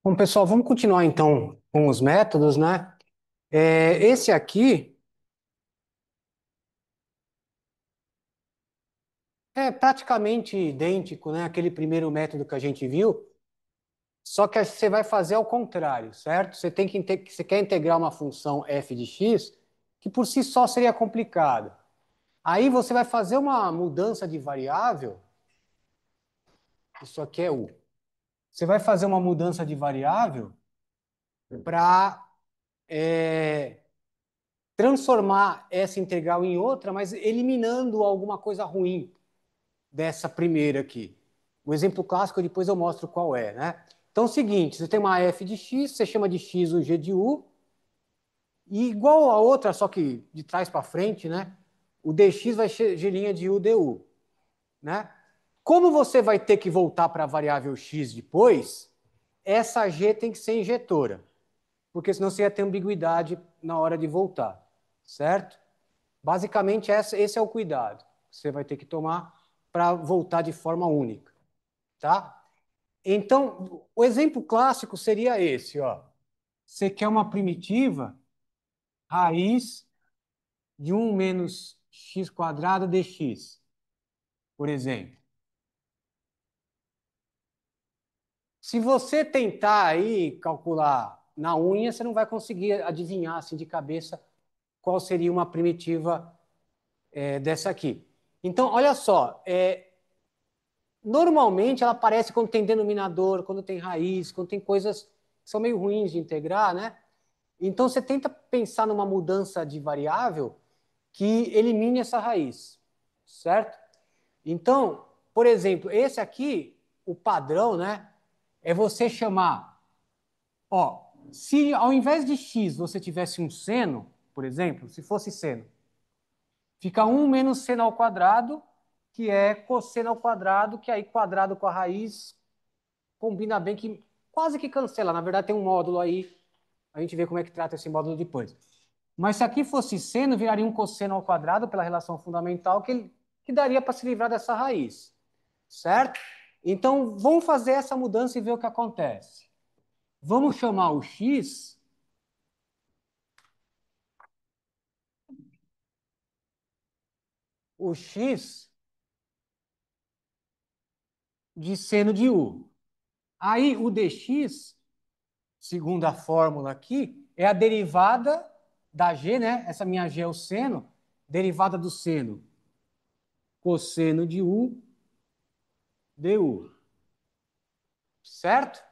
Bom, pessoal, vamos continuar então com os métodos, né? Esse aqui é praticamente idêntico, né? Aquele primeiro método que a gente viu, só que você vai fazer ao contrário, certo? Você quer integrar uma função f de x que por si só seria complicado. Aí você vai fazer uma mudança de variável, isso aqui é u. Você vai fazer uma mudança de variável para transformar essa integral em outra, mas eliminando alguma coisa ruim dessa primeira aqui. O exemplo clássico, depois eu mostro qual é, né? Então é o seguinte, você tem uma f de x, você chama de x o g de u, e igual a outra, só que de trás para frente, né? O dx vai ser g' de u du, né? Como você vai ter que voltar para a variável x depois, essa g tem que ser injetora, porque senão você ia ter ambiguidade na hora de voltar, certo? Basicamente, esse é o cuidado que você vai ter que tomar para voltar de forma única, tá? Então, o exemplo clássico seria esse, ó. Você quer uma primitiva raiz de um menos x quadrado dx, por exemplo. Se você tentar aí calcular na unha, você não vai conseguir adivinhar assim de cabeça qual seria uma primitiva dessa aqui. Então, olha só, normalmente ela aparece quando tem denominador, quando tem raiz, quando tem coisas que são meio ruins de integrar, né? Então você tenta pensar numa mudança de variável que elimine essa raiz, certo? Então, por exemplo, esse aqui, o padrão, né, é você chamar, ó, se ao invés de x você tivesse um seno, por exemplo, se fosse seno, fica um menos seno ao quadrado, que é cosseno ao quadrado, que aí quadrado com a raiz combina bem, que quase que cancela. Na verdade, tem um módulo aí, a gente vê como é que trata esse módulo depois. Mas se aqui fosse seno, viraria um cosseno ao quadrado pela relação fundamental, que daria para se livrar dessa raiz, certo? Então, vamos fazer essa mudança e ver o que acontece. Vamos chamar o x de seno de u. Aí, o dx, segundo a fórmula aqui, é a derivada da g, né? Essa minha g é o seno, derivada do seno cosseno de u du, certo?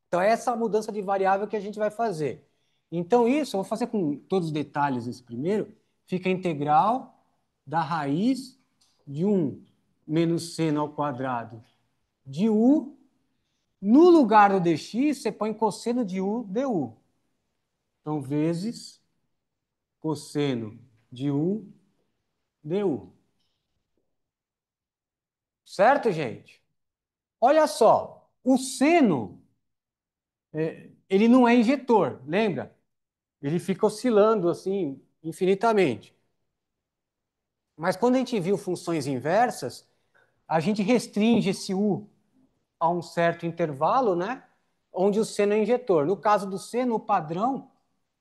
Então, é essa mudança de variável que a gente vai fazer. Então, isso, eu vou fazer com todos os detalhes esse primeiro, fica a integral da raiz de um menos seno ao quadrado de u. No lugar do dx, você põe cosseno de u du. Então, vezes cosseno de u du. Certo, gente? Olha só, o seno, ele não é injetor, lembra? Ele fica oscilando assim infinitamente. Mas quando a gente viu funções inversas, a gente restringe esse u a um certo intervalo, né? Onde o seno é injetor. No caso do seno, o padrão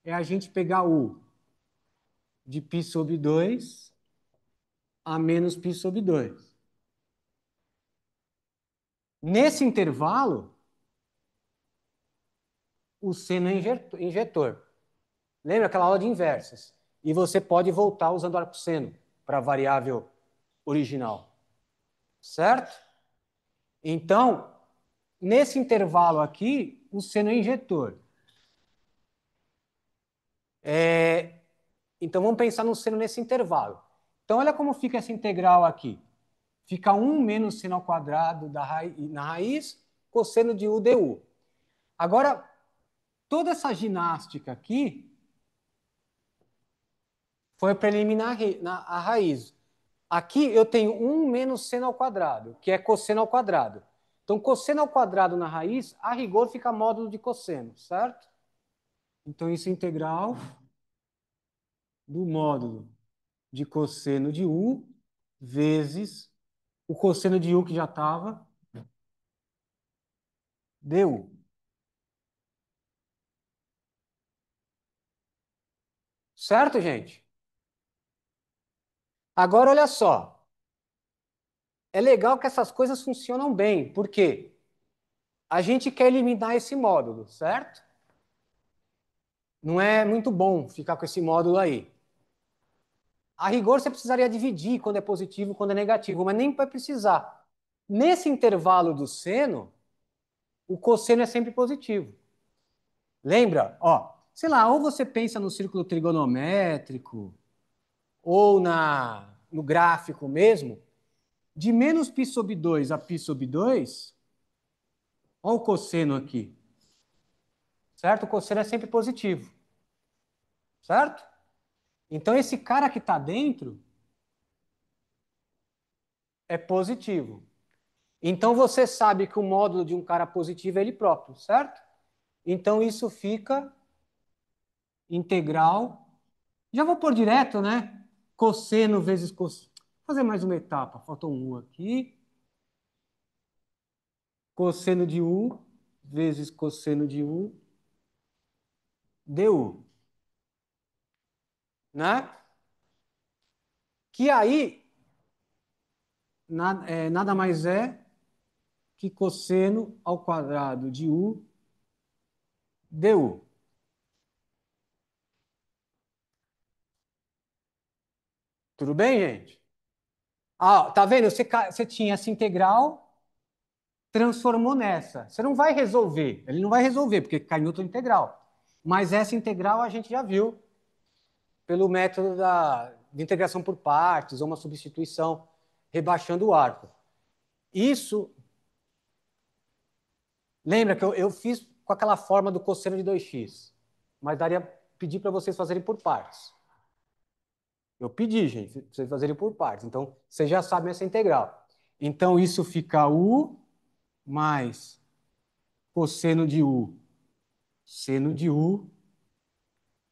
é a gente pegar u de π sobre 2 a menos π sobre 2. Nesse intervalo, o seno é injetor. Lembra aquela aula de inversas? E você pode voltar usando o arco seno para a variável original. Certo? Então, nesse intervalo aqui, o seno é injetor. Então, vamos pensar no seno nesse intervalo. Então, olha como fica essa integral aqui. Fica um menos seno ao quadrado na raiz, cosseno de u du. Agora, toda essa ginástica aqui foi para eliminar a raiz. Aqui eu tenho um menos seno ao quadrado, que é cosseno ao quadrado. Então, cosseno ao quadrado na raiz, a rigor, fica módulo de cosseno, certo? Então, isso é integral do módulo de cosseno de u vezes o cosseno de u que já estava du. Certo, gente? Agora, olha só. É legal que essas coisas funcionam bem. Por quê? A gente quer eliminar esse módulo, certo? Não é muito bom ficar com esse módulo aí. A rigor, você precisaria dividir quando é positivo e quando é negativo, mas nem vai precisar. Nesse intervalo do seno, o cosseno é sempre positivo. Lembra? Ó, sei lá, ou você pensa no círculo trigonométrico, ou no gráfico mesmo, de menos π sobre 2 a π sobre 2, olha o cosseno aqui, certo? O cosseno é sempre positivo, certo? Então, esse cara que está dentro é positivo. Então, você sabe que o módulo de um cara positivo é ele próprio, certo? Então, isso fica integral. Já vou pôr direto, né? Cosseno vezes cosseno. Vou fazer mais uma etapa. Faltou um U aqui. Cosseno de U vezes cosseno de U du. Né? Que aí nada mais é que cosseno ao quadrado de U du. Tudo bem, gente? Ah, tá vendo? Você tinha essa integral, transformou nessa. Você não vai resolver. Ele não vai resolver, porque cai em outra integral. Mas essa integral a gente já viu pelo método de integração por partes, ou uma substituição, rebaixando o arco. Isso, lembra que eu fiz com aquela forma do cosseno de 2x, mas daria pedir para vocês fazerem por partes. Eu pedi, gente, para vocês fazerem por partes. Então, vocês já sabem essa integral. Então, isso fica U mais cosseno de U, seno de U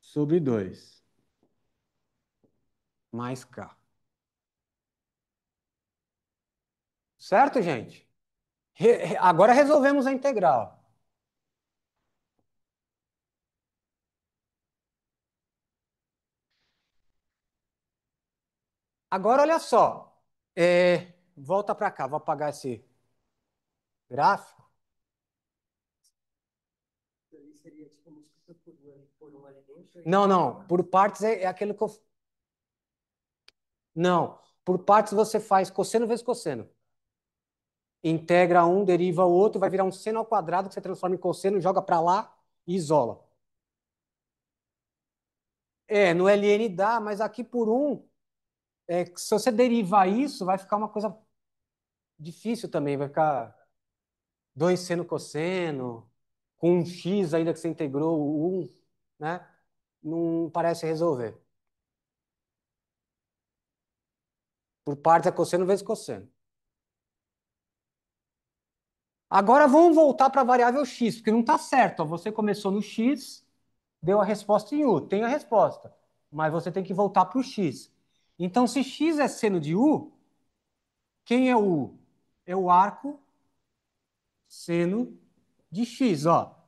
sobre 2, mais K. Certo, gente? Agora resolvemos a integral. Agora, olha só. Volta para cá, vou apagar esse gráfico. Não, não. Por partes é aquilo que eu. Não. Por partes você faz cosseno vezes cosseno. Integra um, deriva o outro, vai virar um seno ao quadrado que você transforma em cosseno, joga para lá e isola. No ln dá, mas aqui por um, se você derivar isso, vai ficar uma coisa difícil também. Vai ficar 2 seno cosseno, com um x ainda que você integrou o 1, né? Não parece resolver. Por partes é cosseno vezes cosseno. Agora vamos voltar para a variável x, porque não está certo. Ó. Você começou no x, deu a resposta em u, tem a resposta. Mas você tem que voltar para o x. Então, se x é seno de u, quem é o u? É o arco seno de x, ó.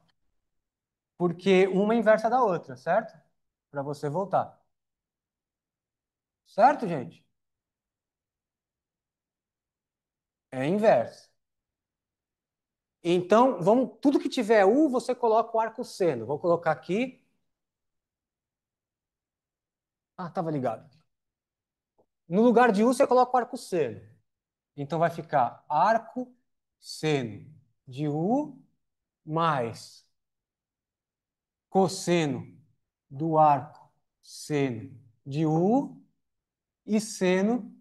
Porque uma é inversa da outra, certo? Para você voltar. Certo, gente? É inverso. Então, tudo que tiver u, você coloca o arco seno. Vou colocar aqui. Ah, estava ligado. No lugar de u, você coloca o arco seno. Então, vai ficar arco seno de u mais cosseno do arco seno de u e seno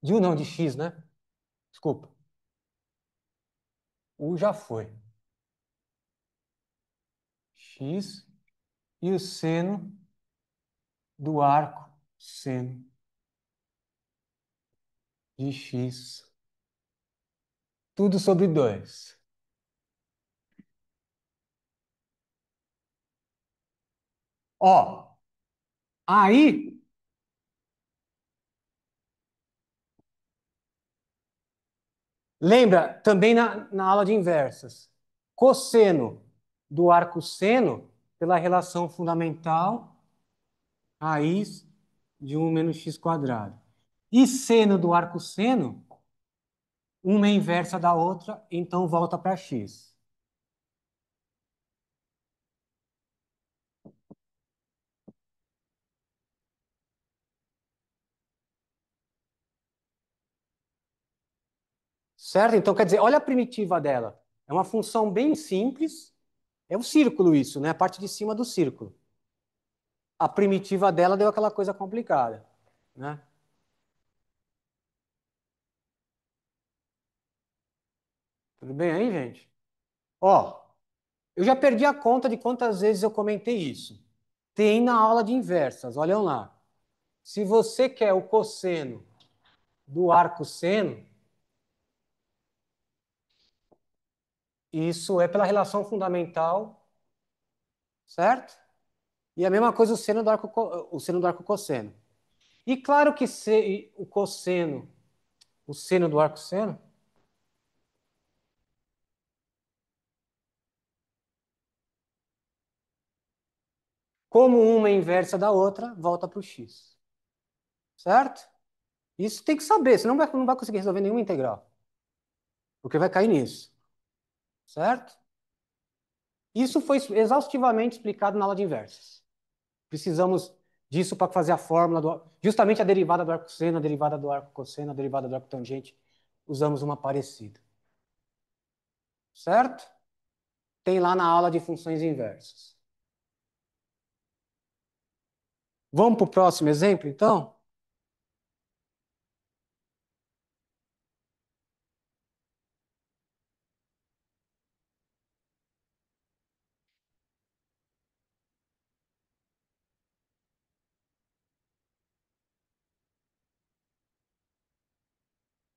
de u, não, de x, né? Desculpa. U já foi. X e o seno do arco seno de x. Tudo sobre 2. Ó, aí, lembra também na aula de inversas, cosseno do arco seno, pela relação fundamental raiz de um menos x quadrado. E seno do arco seno, uma é inversa da outra, então volta para x. Certo? Então, quer dizer, olha a primitiva dela. É uma função bem simples. É um círculo isso, né? A parte de cima do círculo. A primitiva dela deu aquela coisa complicada, né? Tudo bem aí, gente? Ó, eu já perdi a conta de quantas vezes eu comentei isso. Tem na aula de inversas, olham lá. Se você quer o cosseno do arco seno, isso é pela relação fundamental, certo? E a mesma coisa o seno do arco, o seno do arco cosseno. E claro que o cosseno, o seno do arco seno, como uma é inversa da outra, volta para o x, certo? Isso tem que saber, senão não vai conseguir resolver nenhuma integral, porque vai cair nisso, certo? Isso foi exaustivamente explicado na aula de inversas. Precisamos disso para fazer a fórmula justamente a derivada do arco seno, a derivada do arco cosseno, a derivada do arco tangente. Usamos uma parecida. Certo? Tem lá na aula de funções inversas. Vamos para o próximo exemplo, então?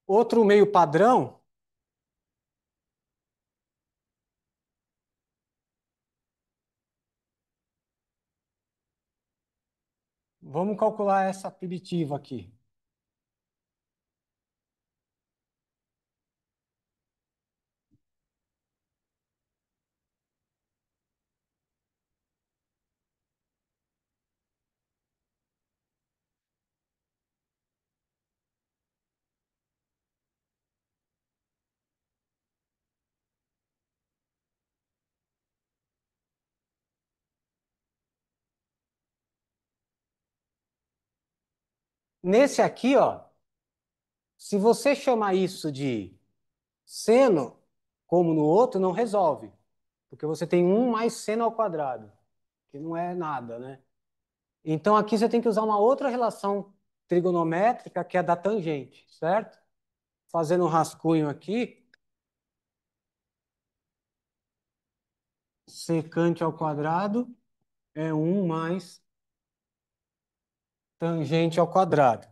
Outro meio padrão, vamos calcular essa primitiva aqui. Nesse aqui, ó, se você chamar isso de seno, como no outro, não resolve. Porque você tem 1 mais seno ao quadrado, que não é nada, né? Então aqui você tem que usar uma outra relação trigonométrica, que é a da tangente, certo? Fazendo um rascunho aqui, secante ao quadrado é 1 mais tangente ao quadrado.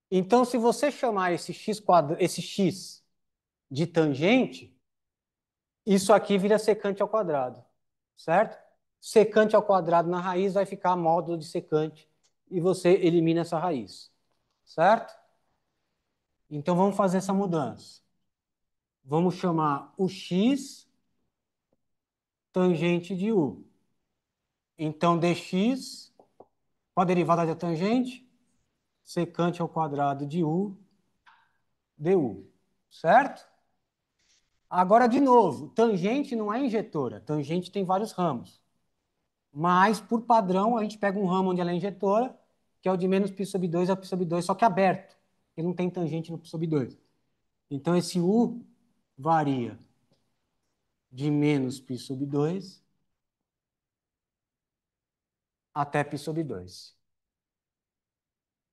Então, se você chamar esse x de tangente, isso aqui vira secante ao quadrado, certo? Secante ao quadrado na raiz vai ficar módulo de secante e você elimina essa raiz, certo? Então, vamos fazer essa mudança. Vamos chamar o x tangente de u. Então, dx, com a derivada da tangente, secante ao quadrado de u du, certo? Agora, de novo, tangente não é injetora. Tangente tem vários ramos. Mas, por padrão, a gente pega um ramo onde ela é injetora, que é o de menos π sobre 2 a π sobre 2, só que aberto. Porque não tem tangente no π sobre 2. Então, esse u varia de menos π sobre 2 até π sobre 2.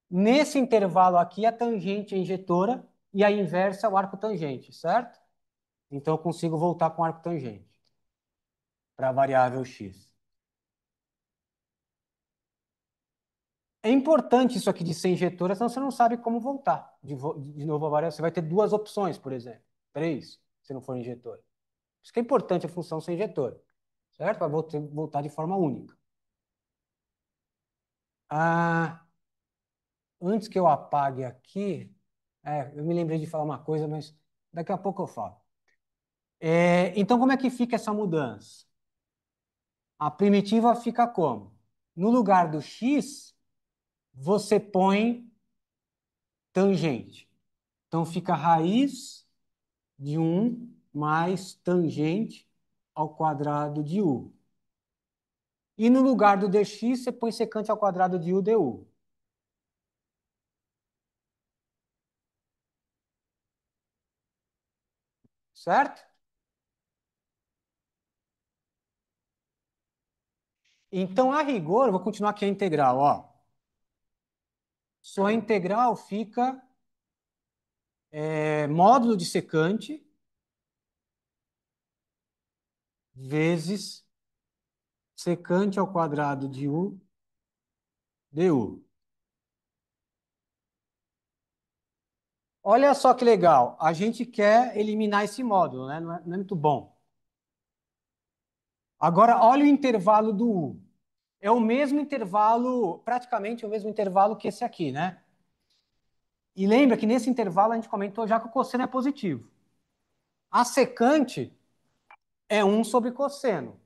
Nesse intervalo aqui, a tangente é injetora e a inversa é o arco tangente, certo? Então, eu consigo voltar com o arco tangente para a variável x. É importante isso aqui de ser injetora, senão você não sabe como voltar de novo a variável. Você vai ter duas opções, por exemplo. Três, se não for injetora. Por isso que é importante a função ser injetora, certo? Para voltar de forma única. Ah, antes que eu apague aqui, eu me lembrei de falar uma coisa, mas daqui a pouco eu falo. Então, como é que fica essa mudança? A primitiva fica como? No lugar do x, você põe tangente. Então fica raiz de 1 mais tangente ao quadrado de u. E no lugar do dx, você põe secante ao quadrado de u du. Certo? Então, a rigor, eu vou continuar aqui a integral, ó. Sua integral fica módulo de secante vezes secante ao quadrado de u du. Olha só que legal. A gente quer eliminar esse módulo, né? Não é muito bom. Agora, olha o intervalo do u. É o mesmo intervalo, praticamente o mesmo intervalo que esse aqui, né? E lembra que nesse intervalo a gente comentou já que o cosseno é positivo. A secante é 1 sobre cosseno.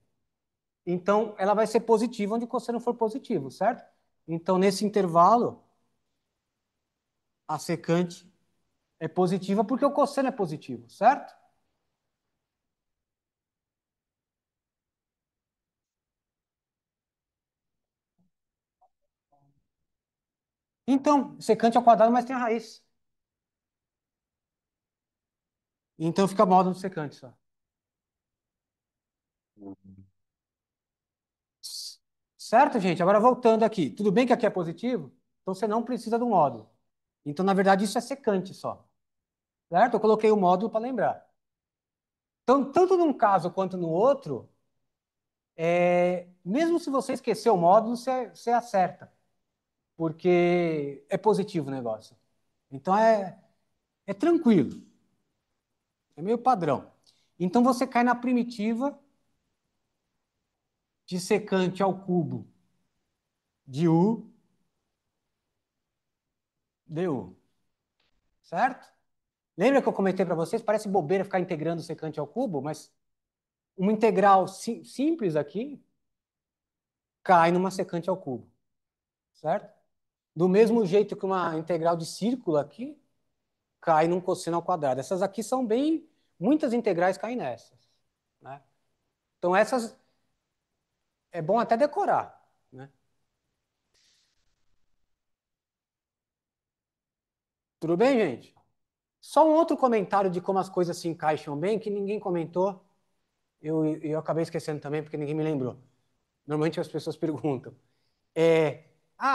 Então, ela vai ser positiva onde o cosseno for positivo, certo? Então, nesse intervalo, a secante é positiva porque o cosseno é positivo, certo? Então, secante ao quadrado, mas tem a raiz. Então, fica módulo de secante só. Certo, gente? Agora, voltando aqui. Tudo bem que aqui é positivo? Então, você não precisa do módulo. Então, na verdade, isso é secante só. Certo? Eu coloquei o módulo para lembrar. Então, tanto num caso quanto no outro, mesmo se você esquecer o módulo, você acerta, porque é positivo o negócio. Então é tranquilo, é meio padrão. Então você cai na primitiva de secante ao cubo de u du, certo? Lembra que eu comentei para vocês? Parece bobeira ficar integrando secante ao cubo, mas uma integral simples aqui cai numa secante ao cubo, certo? Do mesmo jeito que uma integral de círculo aqui cai num cosseno ao quadrado. Essas aqui são bem. Muitas integrais caem nessas. Né? Então, essas é bom até decorar. Né? Tudo bem, gente? Só um outro comentário de como as coisas se encaixam bem, que ninguém comentou, eu acabei esquecendo também, porque ninguém me lembrou. Normalmente as pessoas perguntam.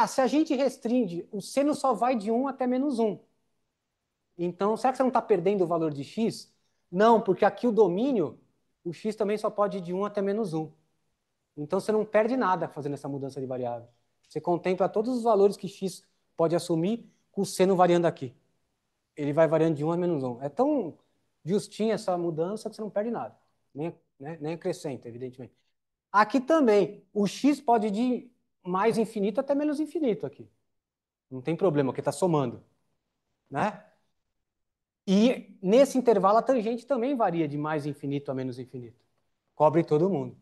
Se a gente restringe, o seno só vai de 1 até -1. Então, será que você não está perdendo o valor de x? Não, porque aqui o domínio, o x também só pode ir de 1 até -1. Então você não perde nada fazendo essa mudança de variável. Você contempla todos os valores que x pode assumir com o seno variando aqui. Ele vai variando de 1 a -1. É tão justinha essa mudança que você não perde nada. Nem acrescenta, evidentemente. Aqui também, o x pode ir de mais infinito até menos infinito aqui. Não tem problema, porque está somando. Né? E nesse intervalo a tangente também varia de mais infinito a menos infinito. Cobre todo mundo.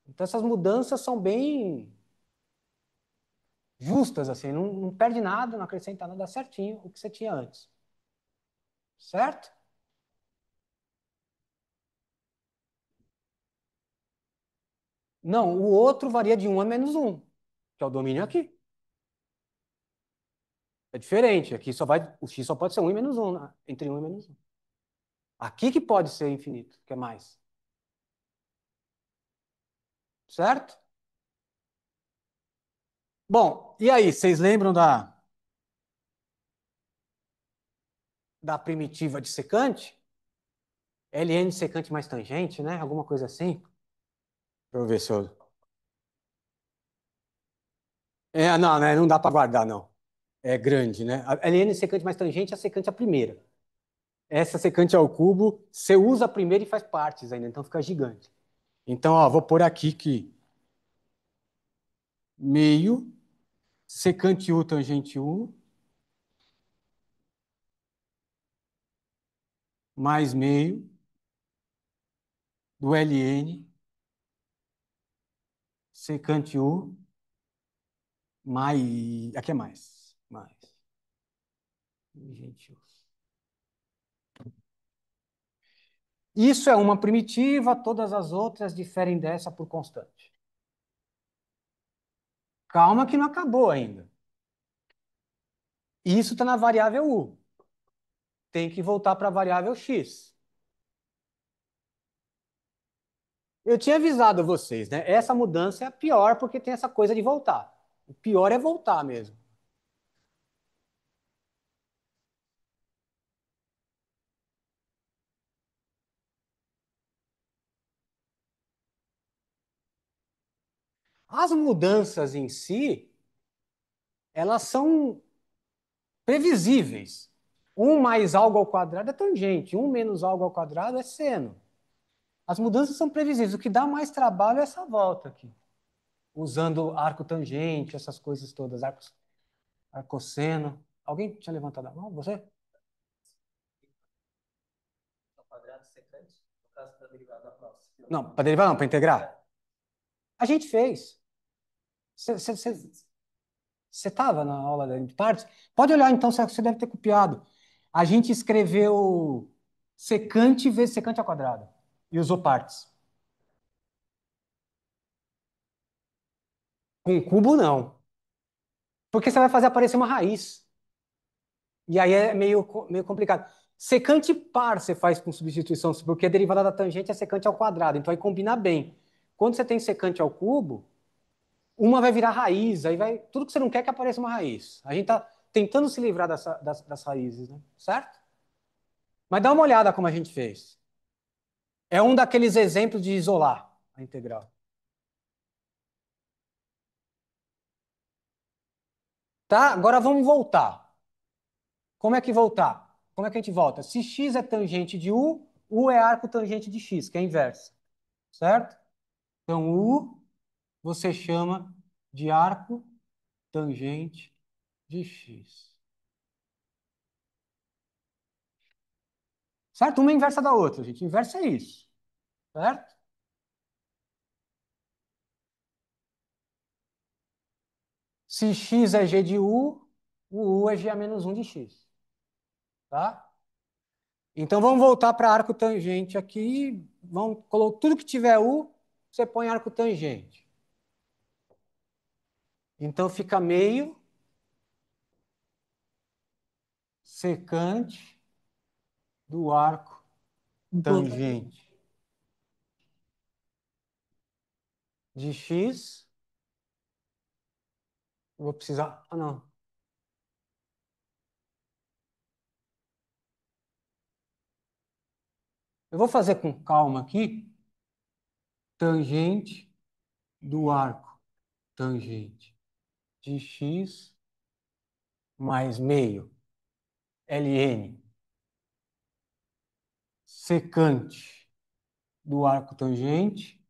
Então essas mudanças são bem justas, assim, não perde nada, não acrescenta nada, dá certinho o que você tinha antes. Certo? Não, o outro varia de 1 a -1, que é o domínio aqui. É diferente, aqui o x só pode ser 1 e -1, né? Entre 1 e -1. Aqui que pode ser infinito, que é mais. Certo? Bom, e aí, vocês lembram da primitiva de secante? Ln secante mais tangente, né? Alguma coisa assim. Deixa eu ver se eu... não, né? Não dá para guardar, não. É grande, né? A Ln secante mais tangente é a secante a primeira. Essa secante ao cubo, você usa a primeira e faz partes ainda, então fica gigante. Então, ó, vou pôr aqui que meio secante u tangente u mais meio do ln secante U, mais... Aqui é mais. Tangente U. Isso é uma primitiva, todas as outras diferem dessa por constante. Calma que não acabou ainda. Isso está na variável U. Tem que voltar para a variável X. Eu tinha avisado vocês, né? Essa mudança é a pior porque tem essa coisa de voltar. O pior é voltar mesmo. As mudanças em si, elas são previsíveis. Um mais algo ao quadrado é tangente, um menos algo ao quadrado é seno. As mudanças são previsíveis. O que dá mais trabalho é essa volta aqui, usando arco tangente, essas coisas todas, arcosseno. Alguém tinha levantado a mão? Você? Não, para derivar não, para integrar. A gente fez. Você estava na aula de partes? Pode olhar então, você deve ter copiado. A gente escreveu secante vezes secante ao quadrado e usou partes. Com cubo, não. Porque você vai fazer aparecer uma raiz. E aí é meio complicado. Secante par você faz com substituição, porque a derivada da tangente é secante ao quadrado, então aí combina bem. Quando você tem secante ao cubo, uma vai virar raiz, aí vai. Tudo que você não quer é que apareça uma raiz. A gente está tentando se livrar das raízes, né? Certo? Mas dá uma olhada como a gente fez. É um daqueles exemplos de isolar a integral. Tá? Agora vamos voltar. Como é que voltar? Como é que a gente volta? Se x é tangente de U, U é arco tangente de x, que é a inversa. Certo? Então, U você chama de arco tangente de x. Certo? Uma é inversa da outra, gente. Inversa é isso. Certo? Se x é g de U, o U é g a menos 1 de x. Tá? Então, vamos voltar para arco tangente aqui. Vamos colocar tudo que tiver U, você põe arco tangente. Então, fica meio secante do arco tangente de x. Vou precisar. Ah, não. Eu vou fazer com calma aqui. Tangente do arco tangente de x mais meio ln secante do arco tangente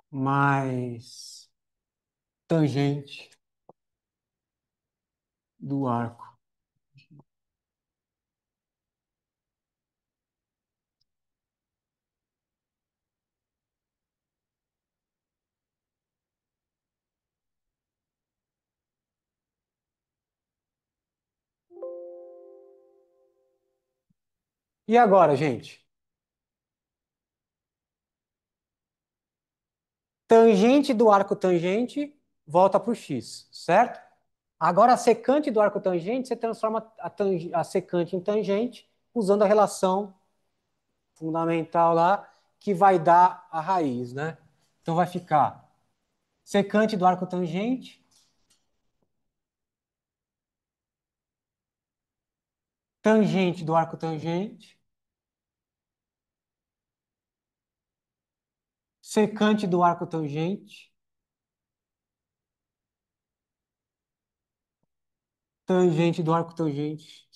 mais tangente do arco. E agora, gente? Tangente do arco tangente volta para o x, certo? Agora, a secante do arco tangente, você transforma a secante em tangente usando a relação fundamental lá, que vai dar a raiz, né? Então, vai ficar secante do arco tangente, tangente do arco tangente, secante do arco tangente, tangente do arco tangente,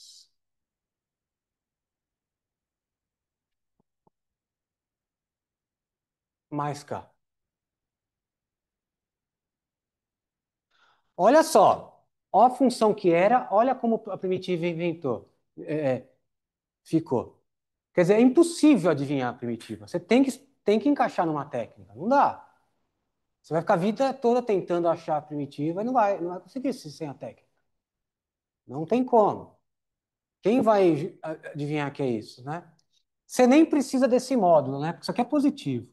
mais K. Olha só, ó a função que era, olha como a primitiva inventou, ficou. Quer dizer, é impossível adivinhar a primitiva. Você tem que tem que encaixar numa técnica. Não dá. Você vai ficar a vida toda tentando achar a primitiva e não vai conseguir sem a técnica. Não tem como. Quem vai adivinhar que é isso, né? Você nem precisa desse módulo, né? Porque isso aqui é positivo.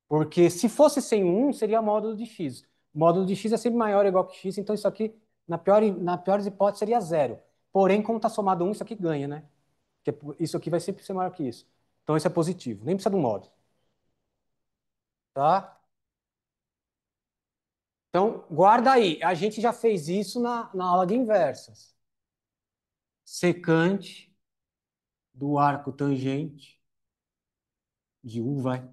Porque se fosse sem um, seria módulo de x. O módulo de x é sempre maior ou igual que x, então isso aqui, na pior hipótese, seria zero. Porém, como está somado um, isso aqui ganha, né? Porque isso aqui vai sempre ser maior que isso. Então, isso é positivo. Nem precisa do módulo. Tá? Então, guarda aí. A gente já fez isso na aula de inversas. Secante do arco tangente de U, vai.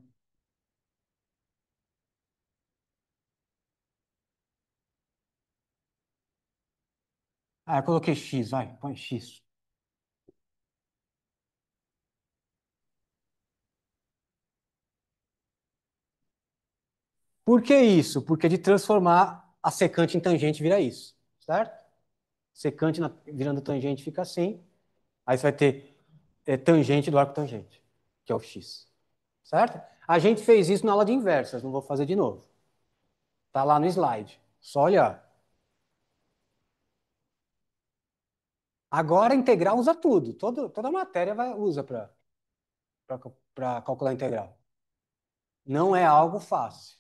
Ah, eu coloquei x, vai. Põe x. Por que isso? Porque de transformar a secante em tangente vira isso, certo? Secante virando tangente fica assim. Aí você vai ter tangente do arco tangente, que é o x, certo? A gente fez isso na aula de inversas, não vou fazer de novo. Tá lá no slide. Só olhar. Agora, a integral usa tudo. Toda a matéria usa para calcular a integral. Não é algo fácil.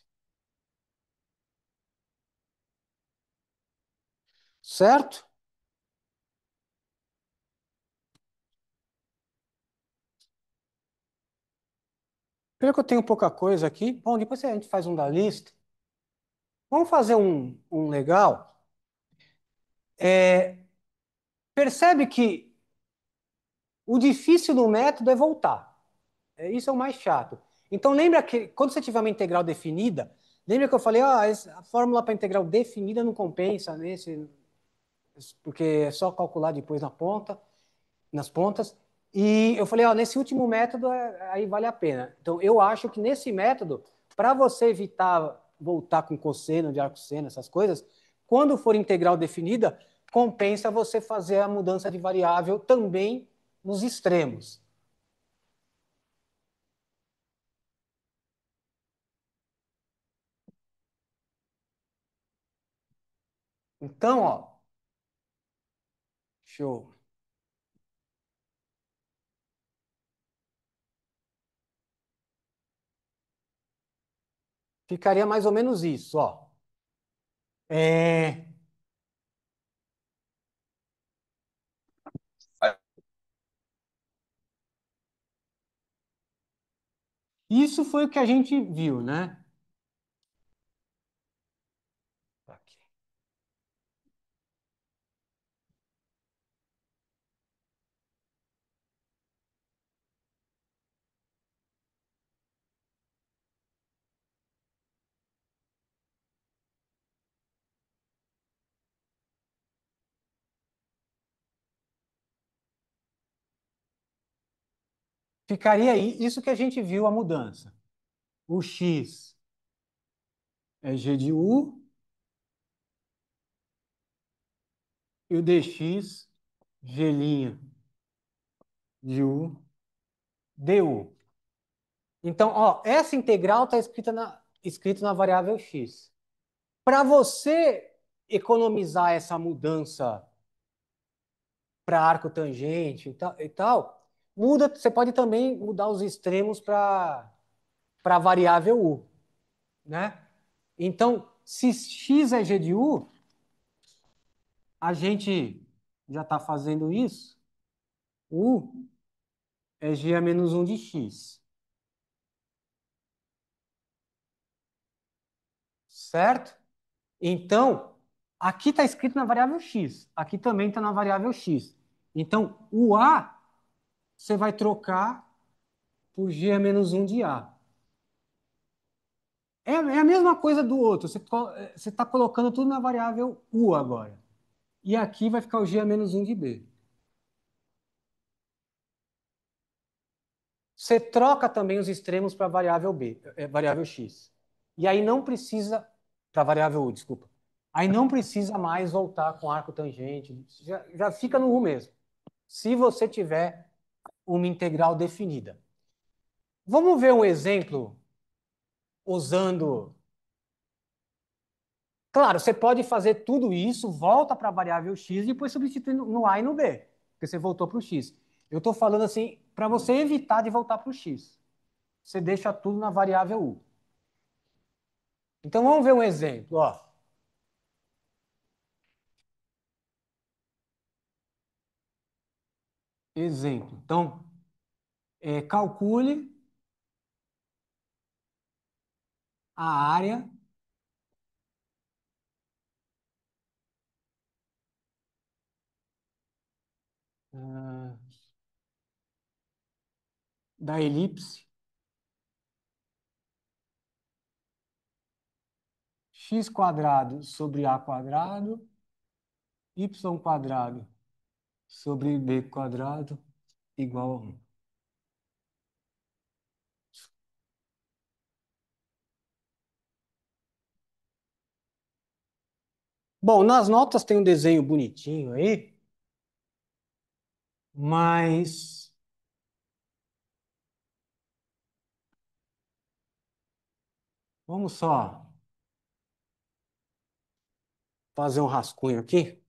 Certo? Pelo que eu tenho pouca coisa aqui, bom, depois a gente faz um da lista. Vamos fazer um legal. Percebe que o difícil do método é voltar. Isso é o mais chato. Então, lembra que quando você tiver uma integral definida, lembra que eu falei, a fórmula para integral definida não compensa porque é só calcular depois nas pontas. E eu falei, nesse último método aí vale a pena. Então, eu acho que nesse método, para você evitar voltar com cosseno, de arcosseno, essas coisas, quando for integral definida, compensa você fazer a mudança de variável também nos extremos. Então, show. Ficaria mais ou menos isso, ó. É, Isso foi o que a gente viu, né? Aqui. Ficaria aí, isso que a gente viu a mudança. O x é g de u e o dx, g' de u, du. Então, essa integral está escrita na variável x. Para você economizar essa mudança para arco tangente e tal, você pode também mudar os extremos para a variável u, né? Então, se x é g de u, a gente já está fazendo isso. U é g a menos um de x, certo? Então, aqui está escrito na variável x. Aqui também está na variável x. Então, o a você vai trocar por g a menos um de a. É a mesma coisa do outro. Você está colocando tudo na variável u agora. E aqui vai ficar o g a menos um de b. Você troca também os extremos para a variável b, variável x. E aí não precisa, para a variável u, desculpa. Aí não precisa mais voltar com arco tangente. Já fica no u mesmo. Se você tiver uma integral definida. Vamos ver um exemplo usando. Claro, você pode fazer tudo isso, volta para a variável x e depois substitui no a e no b, porque você voltou para o x. Eu estou falando assim, para você evitar de voltar para o x. Você deixa tudo na variável u. Então vamos ver um exemplo. Ó. Exemplo. Então, calcule a área ah, da elipse x quadrado sobre a quadrado, y quadrado sobre b quadrado igual a 1. Bom, nas notas tem um desenho bonitinho aí, mas vamos só fazer um rascunho aqui.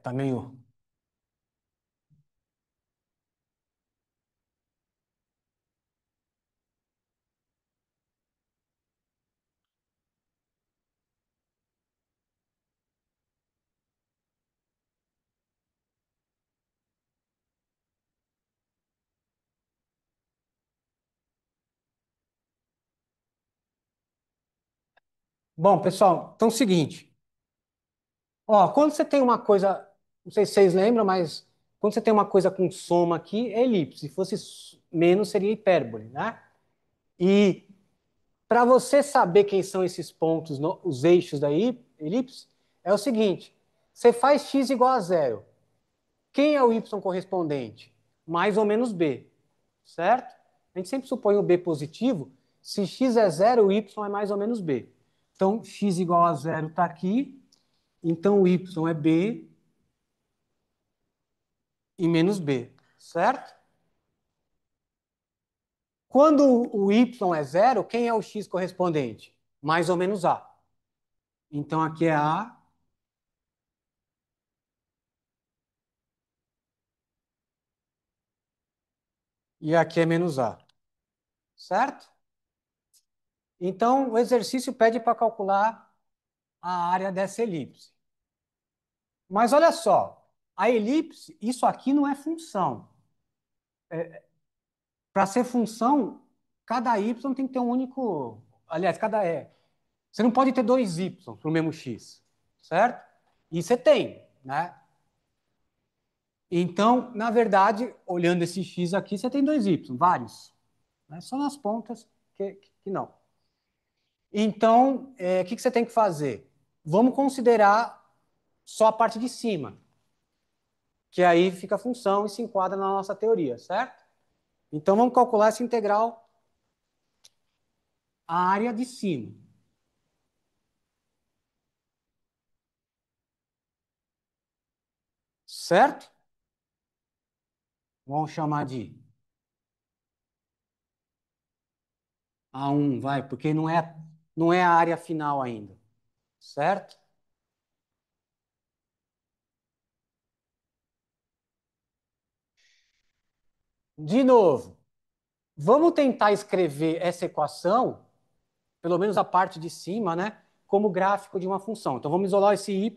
Tá meio. Bom, pessoal, então é o seguinte. Ó, quando você tem uma coisa, não sei se vocês lembram, mas quando você tem uma coisa com soma aqui, é elipse. Se fosse menos, seria hipérbole, né? E para você saber quem são esses pontos, os eixos da elipse, é o seguinte: você faz x igual a zero. Quem é o y correspondente? Mais ou menos b, certo? A gente sempre supõe o b positivo. Se x é zero, o y é mais ou menos b. Então, x igual a zero está aqui. Então, o y é b e menos b, certo? Quando o y é zero, quem é o x correspondente? Mais ou menos a. Então, aqui é a e aqui é menos a, certo? Então, o exercício pede para calcular a área dessa elipse. Mas olha só, a elipse, isso aqui não é função. Para ser função, cada y tem que ter um único. Aliás, cada é. Você não pode ter dois y para o mesmo x, certo? E você tem, né? Então, na verdade, olhando esse x aqui, você tem dois y, vários. Né? Só nas pontas que não. Então, o que você tem que fazer? Vamos considerar só a parte de cima, que aí fica a função e se enquadra na nossa teoria, certo? Então, vamos calcular essa integral, a área de cima, certo? Vamos chamar de A1, vai, porque não é a área final ainda, certo? De novo, vamos tentar escrever essa equação, pelo menos a parte de cima, né, como gráfico de uma função. Então, vamos isolar esse y,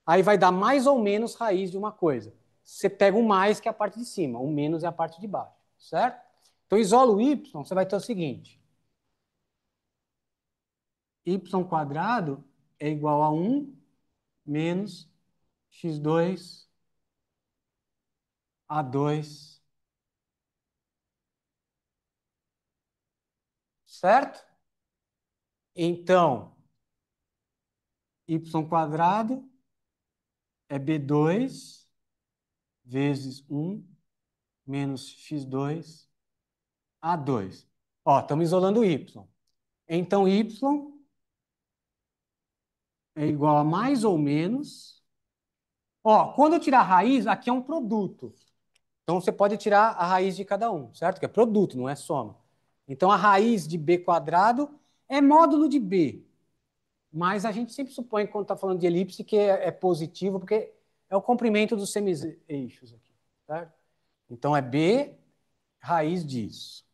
aí vai dar mais ou menos raiz de uma coisa. Você pega o mais, que é a parte de cima, o menos é a parte de baixo, certo? Então, isola o y, você vai ter o seguinte: y quadrado é igual a 1 menos x2 a 2, certo? Então, y quadrado é B2 vezes 1 menos x2 A2. Ó, estamos isolando o y. Então, y é igual a mais ou menos. Ó, quando eu tirar a raiz, aqui é um produto. Então, você pode tirar a raiz de cada um, certo? Que é produto, não é soma. Então, a raiz de b quadrado é módulo de b. Mas a gente sempre supõe, quando está falando de elipse, que é positivo, porque é o comprimento dos semi-eixos aqui, certo? Então, é b raiz disso.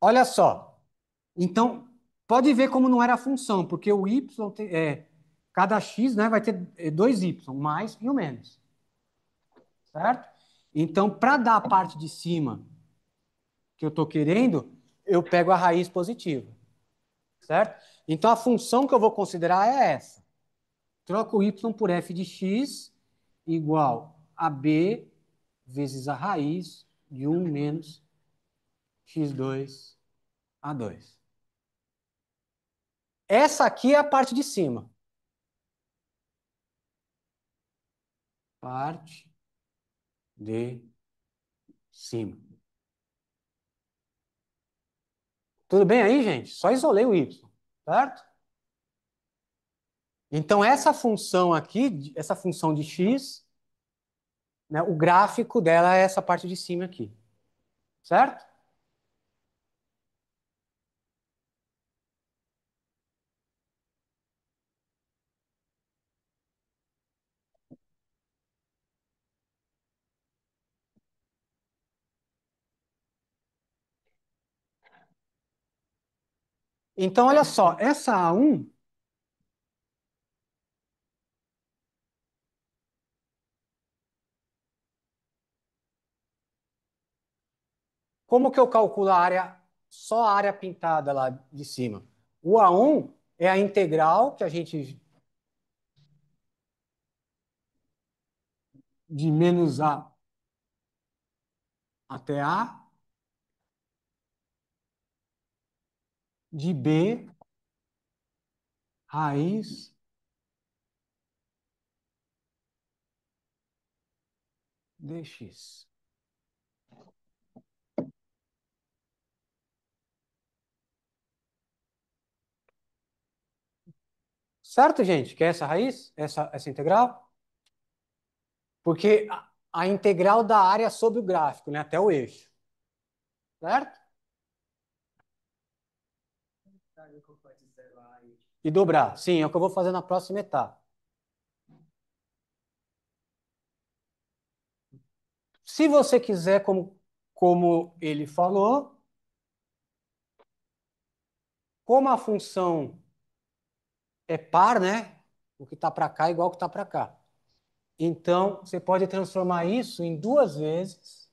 Olha só. Então, pode ver como não era a função, porque o y, cada x, né, vai ter dois y, o mais e o menos, certo? Então, para dar a parte de cima que eu estou querendo, eu pego a raiz positiva, certo? Então, a função que eu vou considerar é essa. Troco o y por f de x igual a b vezes a raiz de 1 menos x2 a 2. Essa aqui é a parte de cima. Parte de cima. Tudo bem aí, gente? Só isolei o y, certo? Então, essa função aqui, essa função de x, né, o gráfico dela é essa parte de cima aqui, certo? Então, olha só, essa A1, como que eu calculo a área, só a área pintada lá de cima? O A1 é a integral que a gente, de menos A até A, de B raiz dx. Certo, gente? Que é essa raiz? Essa integral? Porque a integral da área sobre o gráfico, né, até o eixo. Certo? E dobrar. Sim, é o que eu vou fazer na próxima etapa. Se você quiser, como ele falou, como a função é par, né? O que está para cá é igual ao que está para cá. Então, você pode transformar isso em duas vezes.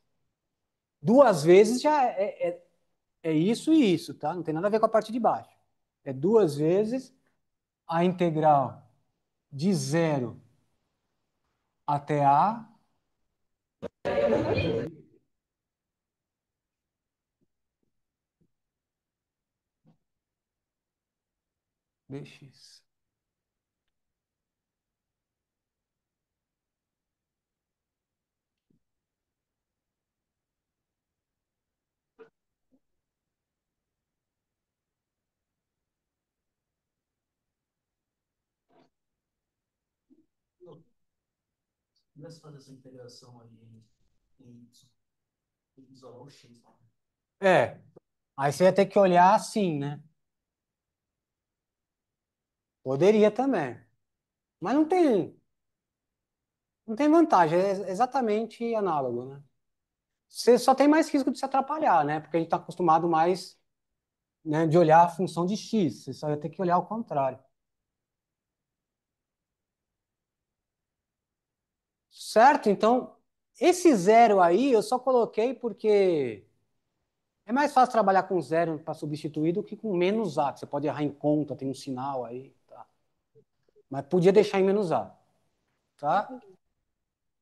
Duas vezes já é isso e isso, tá? Não tem nada a ver com a parte de baixo. É duas vezes a integral de zero até a dx. Começa a fazer essa integração aí em isolar o x. É, aí você ia ter que olhar assim, né? Poderia também. Mas não tem vantagem, é exatamente análogo, né? Você só tem mais risco de se atrapalhar, né? Porque a gente está acostumado mais, né, de olhar a função de x. Você só ia ter que olhar o contrário. Certo? Então, esse zero aí eu só coloquei porque é mais fácil trabalhar com zero para substituir do que com menos A, que você pode errar em conta, tem um sinal aí, tá? Mas podia deixar em menos A, tá?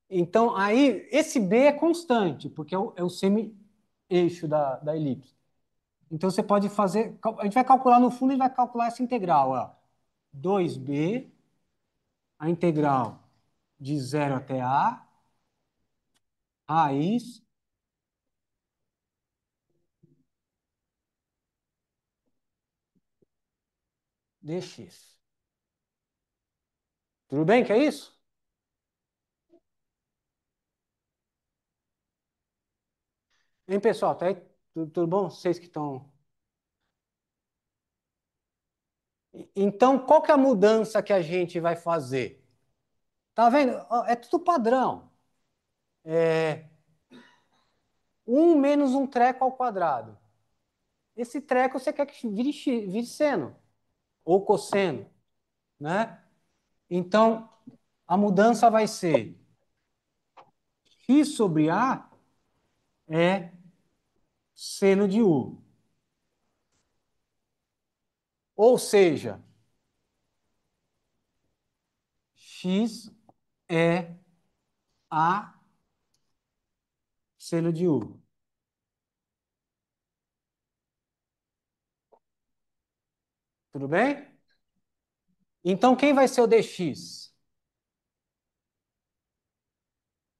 Então, aí, esse B é constante, porque é o semi-eixo da elipse. Então, você pode fazer. A gente vai calcular no fundo e vai calcular essa integral. Ó. 2B, a integral de 0 até A, raiz dx. Tudo bem que é isso? Hein, pessoal? Tá aí? Tudo bom? Vocês que estão. Então, qual que é a mudança que a gente vai fazer? Tá vendo? Ó, é tudo padrão. É 1 menos um treco ao quadrado. Esse treco você quer que vire seno ou cosseno, né? Então, a mudança vai ser x sobre a é seno de u. Ou seja, x é a seno de u. Tudo bem? Então, quem vai ser o dx?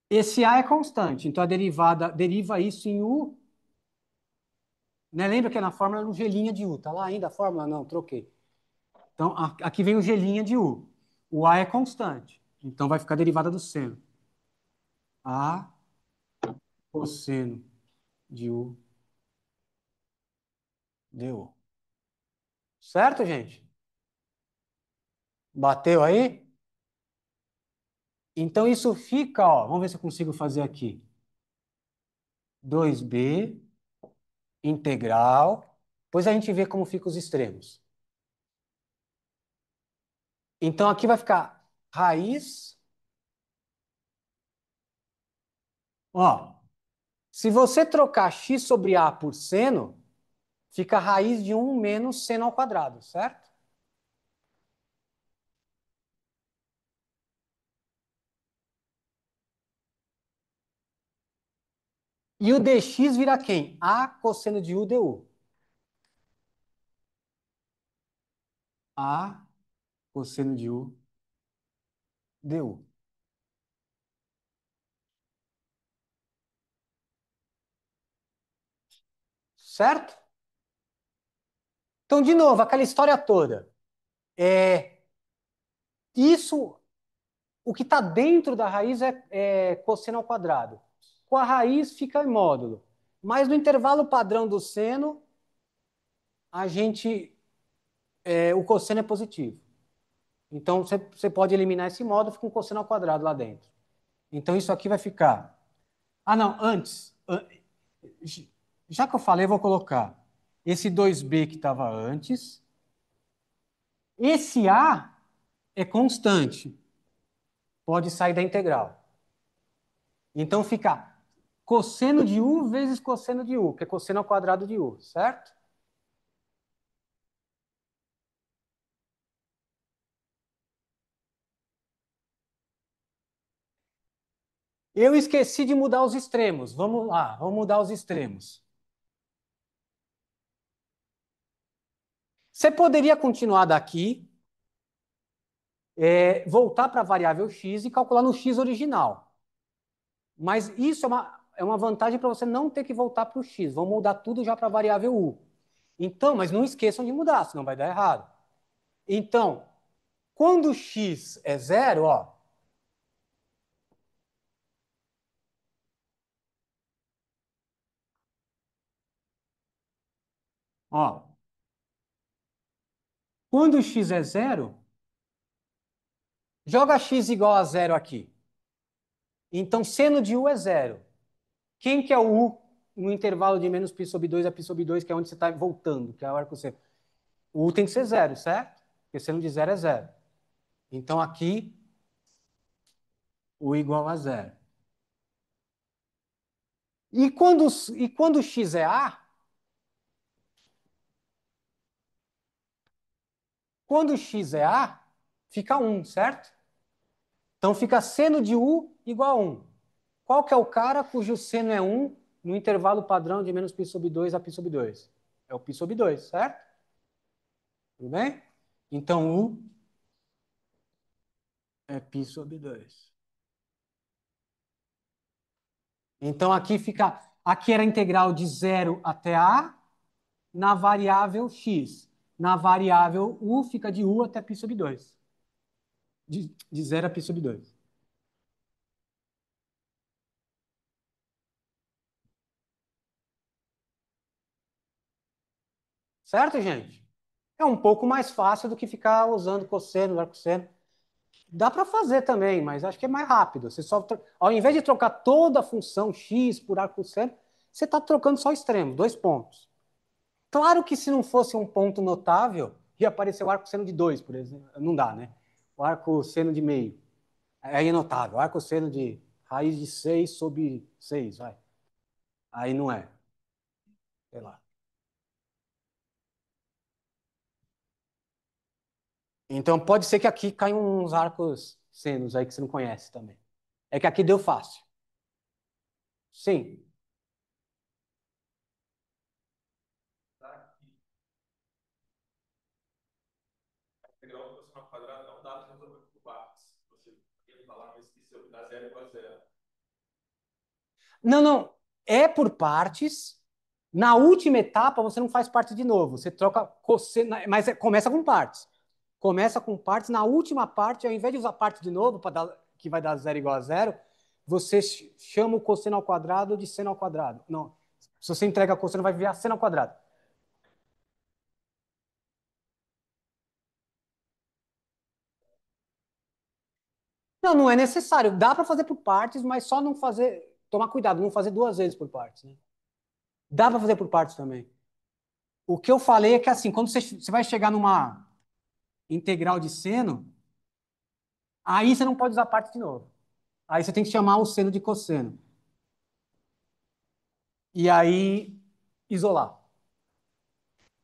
Esse a é constante, então a derivada deriva isso em u, né? Lembra que na fórmula era um gelinha de u, tá lá ainda a fórmula? Não, troquei. Então, aqui vem o gelinha de u. O a é constante, então vai ficar a derivada do seno. A cosseno de u du. Certo, gente? Bateu aí? Então isso fica, ó, vamos ver se eu consigo fazer aqui. 2b integral. Depois a gente vê como ficam os extremos. Então aqui vai ficar raiz. Ó, se você trocar x sobre a por seno, fica a raiz de 1 menos seno ao quadrado, certo? E o dx vira quem? A cosseno de u du. A cosseno de u du. Certo? Então, de novo, aquela história toda. Isso, o que está dentro da raiz é cosseno ao quadrado. Com a raiz fica em módulo. Mas no intervalo padrão do seno, a gente, o cosseno é positivo. Então, você pode eliminar esse módulo, fica um cosseno ao quadrado lá dentro. Então, isso aqui vai ficar. Ah, não, antes. Já que eu falei, eu vou colocar esse 2b que estava antes. Esse a é constante, pode sair da integral. Então fica cosseno de u vezes cosseno de u, que é cosseno ao quadrado de u, certo? Eu esqueci de mudar os extremos. Vamos lá, vamos mudar os extremos. Você poderia continuar daqui, voltar para a variável x e calcular no x original. Mas isso é uma vantagem para você não ter que voltar para o x. Vamos mudar tudo já para a variável u. Então, mas não esqueçam de mudar, senão vai dar errado. Então, quando x é zero, ó, quando x é zero, joga x igual a zero aqui. Então, seno de u é zero. Quem que é o u no intervalo de menos π sobre 2 a π sobre 2, que é onde você está voltando, que é a hora que você... O u tem que ser zero, certo? Porque seno de zero é zero. Então, aqui, u igual a zero. E quando x é a, quando x é a, fica 1, certo? Então fica seno de U igual a 1. Qual que é o cara cujo seno é 1 no intervalo padrão de menos π sobre 2 a π sobre 2? É o π sobre 2, certo? Tudo bem? Então U é π sobre 2. Então aqui era a integral de 0 até A na variável x. Na variável U fica de U até π sobre 2. De 0 a π sobre 2. Certo, gente? É um pouco mais fácil do que ficar usando cosseno, arcosseno. Dá para fazer também, mas acho que é mais rápido. Você só, ao invés de trocar toda a função x por arcosseno, você está trocando só o extremo, 2 pontos. Claro que se não fosse um ponto notável, ia aparecer o arcosseno de 2, por exemplo. Não dá, né? O arcosseno de meio. Aí é notável. Arcosseno de raiz de 6 sobre 6, vai. Aí não é. Sei lá. Então pode ser que aqui caiam uns arcos senos aí que você não conhece também. É que aqui deu fácil. Sim. Integral do cosseno ao quadrado não dá para resolver por partes. Você ia falar, mas esqueceu que dá zero igual a zero. Não, não. É por partes. Na última etapa, você não faz parte de novo. Você troca cosseno, mas começa com partes. Começa com partes. Na última parte, ao invés de usar parte de novo, que vai dar zero igual a zero, você chama o cosseno ao quadrado de seno ao quadrado. Não. Se você entrega cosseno, vai virar seno ao quadrado. Não, não é necessário. Dá para fazer por partes, mas só não fazer. Tomar cuidado, não fazer 2 vezes por partes. Né? Dá para fazer por partes também. O que eu falei é que assim, quando você vai chegar numa integral de seno, aí você não pode usar parte de novo. Aí você tem que chamar o seno de cosseno. E aí isolar.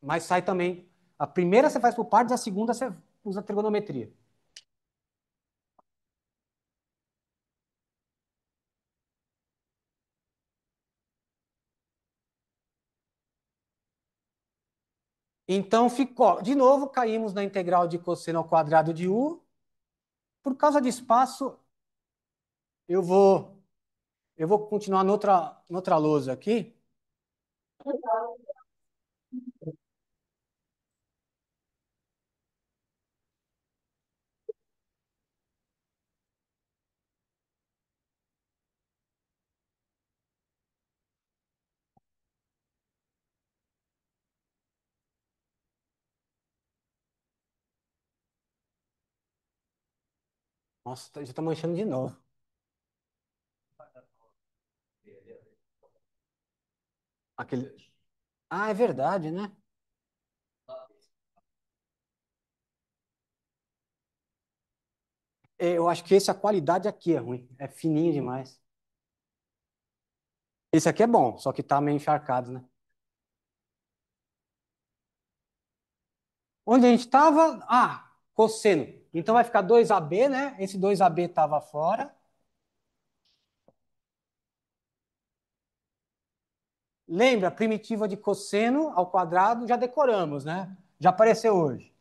Mas sai também. A primeira você faz por partes, a segunda você usa trigonometria. Então ficou. De novo, caímos na integral de cosseno ao quadrado de U. Por causa de espaço, eu vou, eu vou continuar noutra lousa aqui. Nossa, já está manchando de novo. Aquele... Ah, é verdade, né? Eu acho que esse, a qualidade aqui é ruim. É fininho demais. Esse aqui é bom, só que tá meio encharcado, né? Onde a gente estava? Ah, cosseno. Então vai ficar 2AB, né? Esse 2AB estava fora. Lembra, primitiva de cosseno ao quadrado, já decoramos, né? Já apareceu hoje.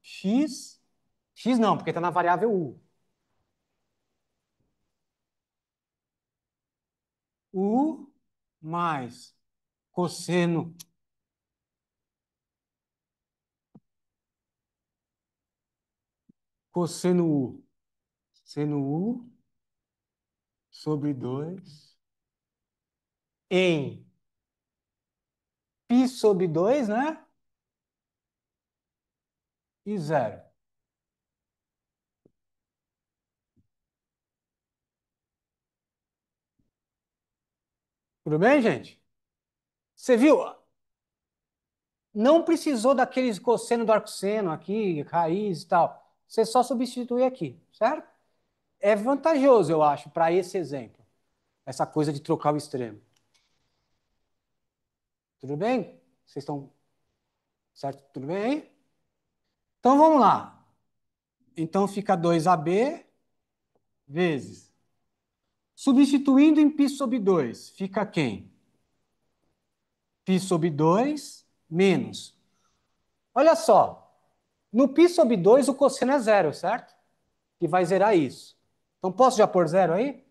X, X não, porque está na variável U. U mais cosseno, cosseno U. Seno U sobre 2 em π sobre 2, né? E zero. Tudo bem, gente? Você viu? Não precisou daqueles cosseno do arcosseno aqui, raiz e tal. Você só substitui aqui, certo? É vantajoso, eu acho, para esse exemplo. Essa coisa de trocar o extremo. Tudo bem? Vocês estão certo? Tudo bem aí? Então vamos lá. Então fica 2AB vezes. Substituindo em π sobre 2, fica quem? Π sobre 2 menos. Olha só, no π sobre 2 o cosseno é zero, certo? Que vai zerar isso. Então posso já pôr zero aí?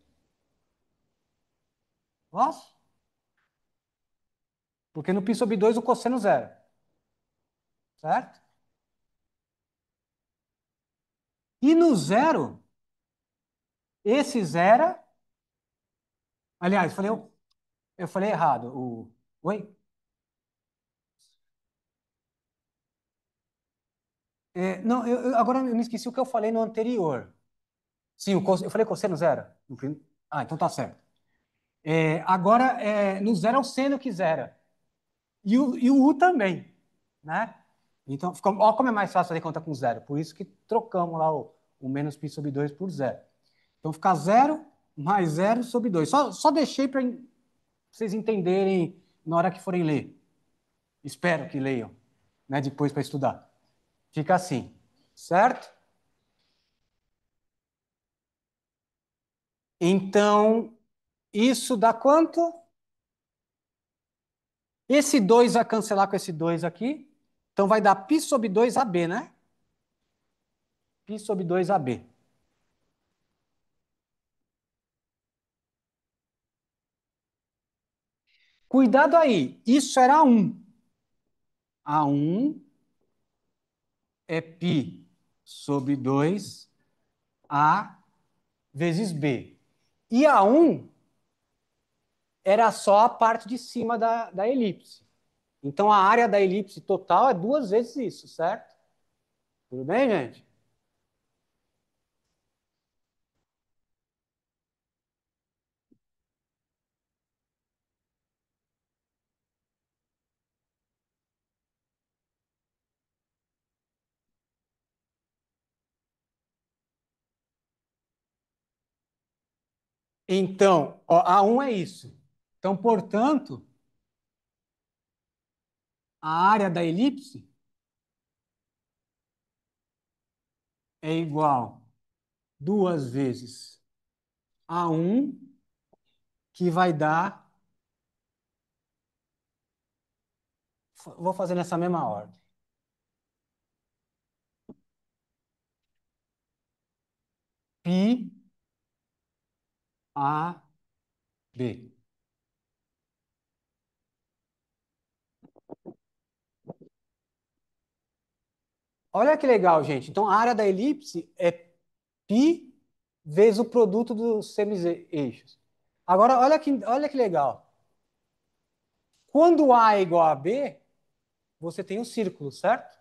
Posso? Porque no π sobre 2 o cosseno é zero, certo? E no zero, esse zero, aliás, eu falei errado. Oi? Não, agora eu me esqueci o que eu falei no anterior. Sim, eu falei cosseno zero? Ah, então tá certo. Agora, no zero é o seno que zera. E o U também, né? Então, ó como é mais fácil fazer conta com zero. Por isso que trocamos lá o menos π sobre 2 por zero. Então, fica zero mais zero sobre 2. Só deixei para vocês entenderem na hora que forem ler. Espero que leiam, né? Depois para estudar. Fica assim, certo? Então, isso dá quanto? Esse 2 vai cancelar com esse 2 aqui. Então, vai dar π sobre 2ab, né? Π sobre 2ab. Cuidado aí, isso era A1. A1 é π sobre 2a vezes b. E A1 era só a parte de cima da elipse. Então, a área da elipse total é 2 vezes isso, certo? Tudo bem, gente? Então, ó, A1 é isso. Então, portanto, a área da elipse é igual 2 vezes A1, que vai dar. Vou fazer nessa mesma ordem. Π A B. Olha que legal, gente. Então, a área da elipse é π vezes o produto dos semi-eixos. Agora, olha que legal. Quando A é igual a B, você tem um círculo, certo?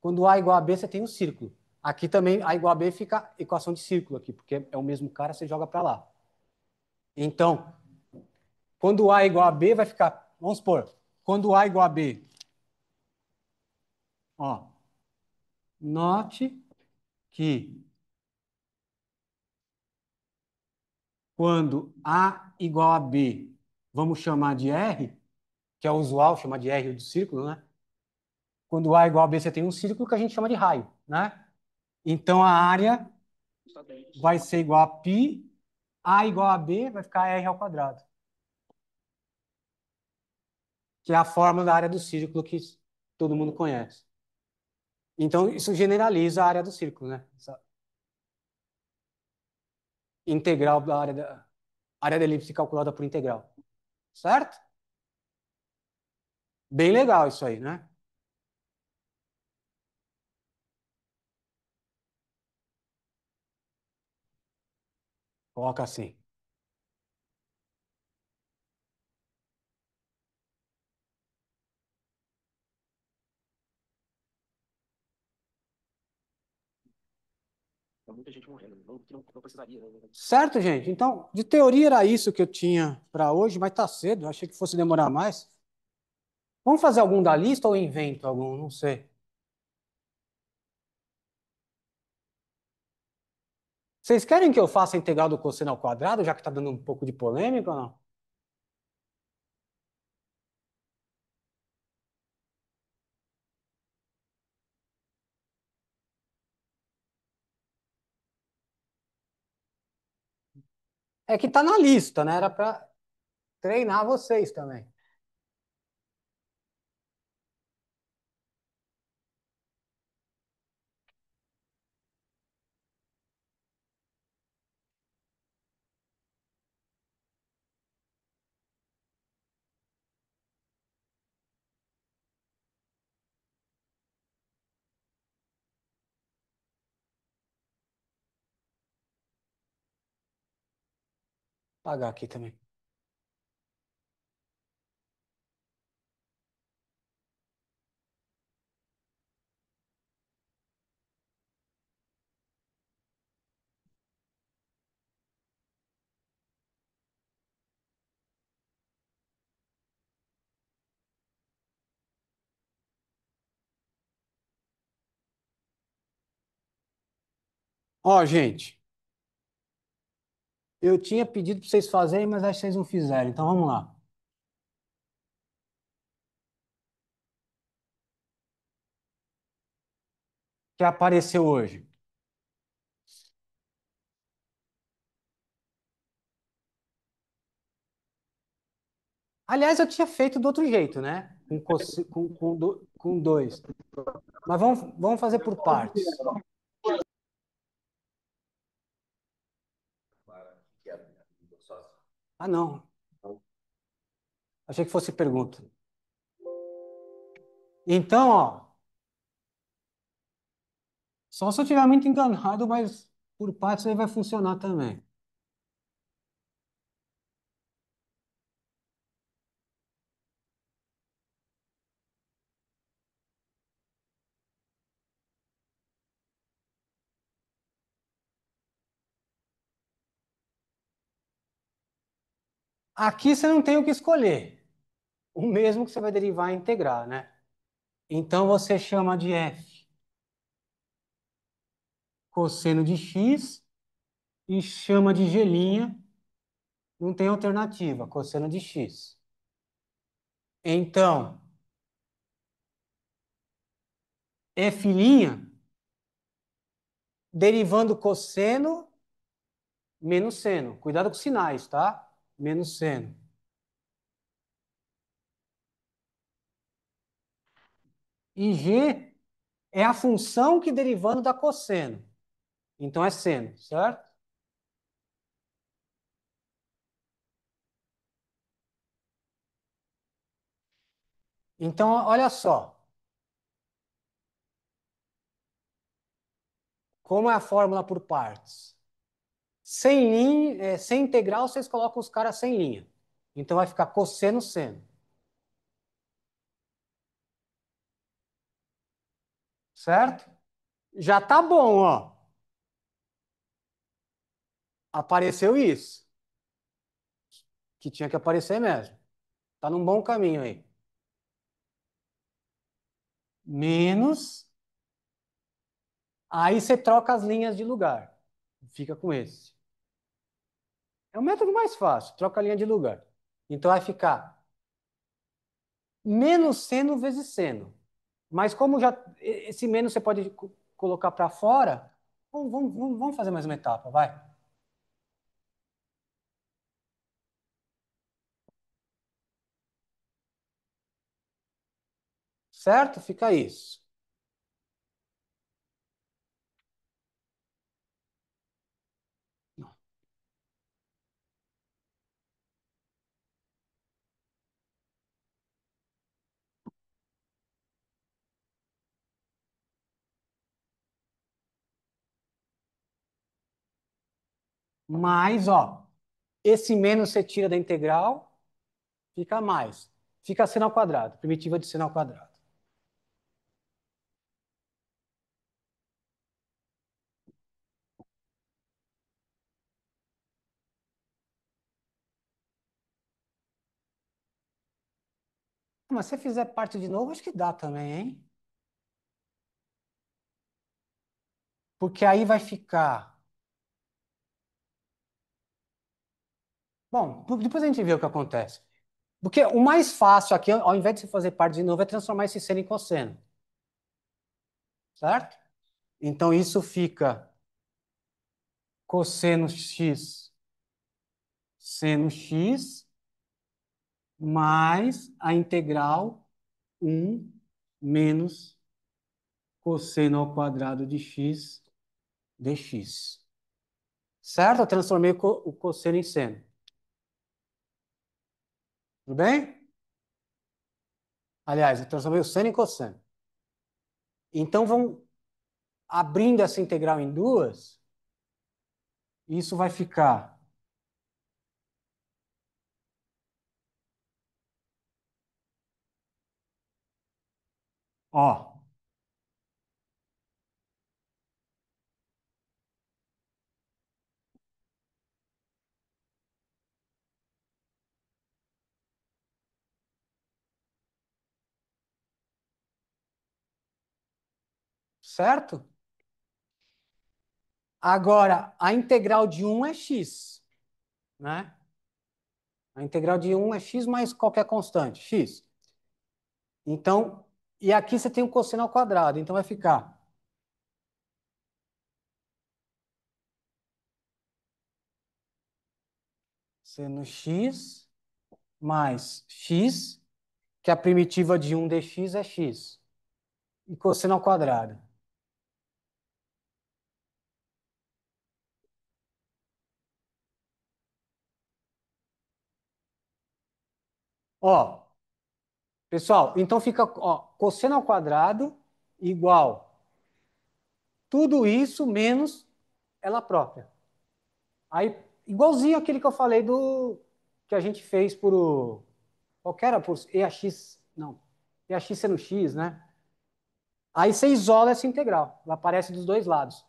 Quando A é igual a B, você tem um círculo. Aqui também, A igual a B fica equação de círculo aqui, porque é o mesmo cara, você joga para lá. Então, quando A é igual a B, vai ficar... Vamos supor, quando A é igual a B, ó, note que quando A igual a B, vamos chamar de R, que é o usual chamar de R do círculo, né? Quando A igual a B, você tem um círculo que a gente chama de raio, né? Então, a área vai ser igual a π, A igual a B vai ficar R ao quadrado, que é a fórmula da área do círculo que todo mundo conhece. Então, isso generaliza a área do círculo, né? Essa integral da área da elipse calculada por integral. Certo? Bem legal isso aí, né? Coloca assim. Muita gente morrendo, não precisaria, né? Certo, gente? Então, de teoria era isso que eu tinha para hoje, mas tá cedo, eu achei que fosse demorar mais. Vamos fazer algum da lista ou invento algum? Não sei. Vocês querem que eu faça a integral do cosseno ao quadrado, já que está dando um pouco de polêmica ou não? É que tá na lista, né? Era para treinar vocês também. Vou pagar aqui também. Ó, gente, eu tinha pedido para vocês fazerem, mas acho que vocês não fizeram. Então vamos lá. O que apareceu hoje? Aliás, eu tinha feito do outro jeito, né? Com dois. Mas vamos fazer por partes. Ah, não. Achei que fosse pergunta. Então, ó, só se eu estiver muito enganado, mas por partes aí vai funcionar também. Aqui você não tem o que escolher. O mesmo que você vai derivar e integrar, né? Então você chama de f cosseno de x e chama de g', não tem alternativa, cosseno de x. Então, f', derivando cosseno menos seno. Cuidado com os sinais, tá? Menos seno. E g é a função que derivando da cosseno. Então é seno, certo? Então, olha só. Como é a fórmula por partes? Sem linha, sem integral, vocês colocam os caras sem linha. Então vai ficar cosseno seno. Certo? Já tá bom, ó. Apareceu isso. Que tinha que aparecer mesmo. Tá num bom caminho aí. Menos. Aí você troca as linhas de lugar. Fica com esse. É o método mais fácil. Troca a linha de lugar. Então vai ficar menos seno vezes seno. Mas como já esse menos você pode colocar para fora, vamos fazer mais uma etapa, vai. Certo? Fica isso. Mas, ó, esse menos você tira da integral, fica mais. Fica seno ao quadrado, primitiva de seno ao quadrado. Mas se você fizer parte de novo, acho que dá também, hein? Porque aí vai ficar. Bom, depois a gente vê o que acontece. Porque o mais fácil aqui, ao invés de você fazer parte de novo, é transformar esse seno em cosseno. Certo? Então isso fica cosseno x seno x mais a integral 1 menos cosseno ao quadrado de x dx. Certo? Eu transformei o cosseno em seno. Tudo bem? Aliás, eu transformei o seno em cosseno. Então, vamos abrindo essa integral em duas, isso vai ficar ó, certo? Agora, a integral de 1 é x, né? A integral de 1 é x mais qualquer constante, x. Então, e aqui você tem o cosseno ao quadrado, então vai ficar seno x mais x, que a primitiva de 1 dx é x, e cosseno ao quadrado. Ó, pessoal, então fica, ó, cosseno ao quadrado igual tudo isso menos ela própria. Aí, igualzinho aquele que eu falei do que a gente fez por qual que era? Por EAX, não, EAX seno x, né? Aí você isola essa integral, ela aparece dos dois lados.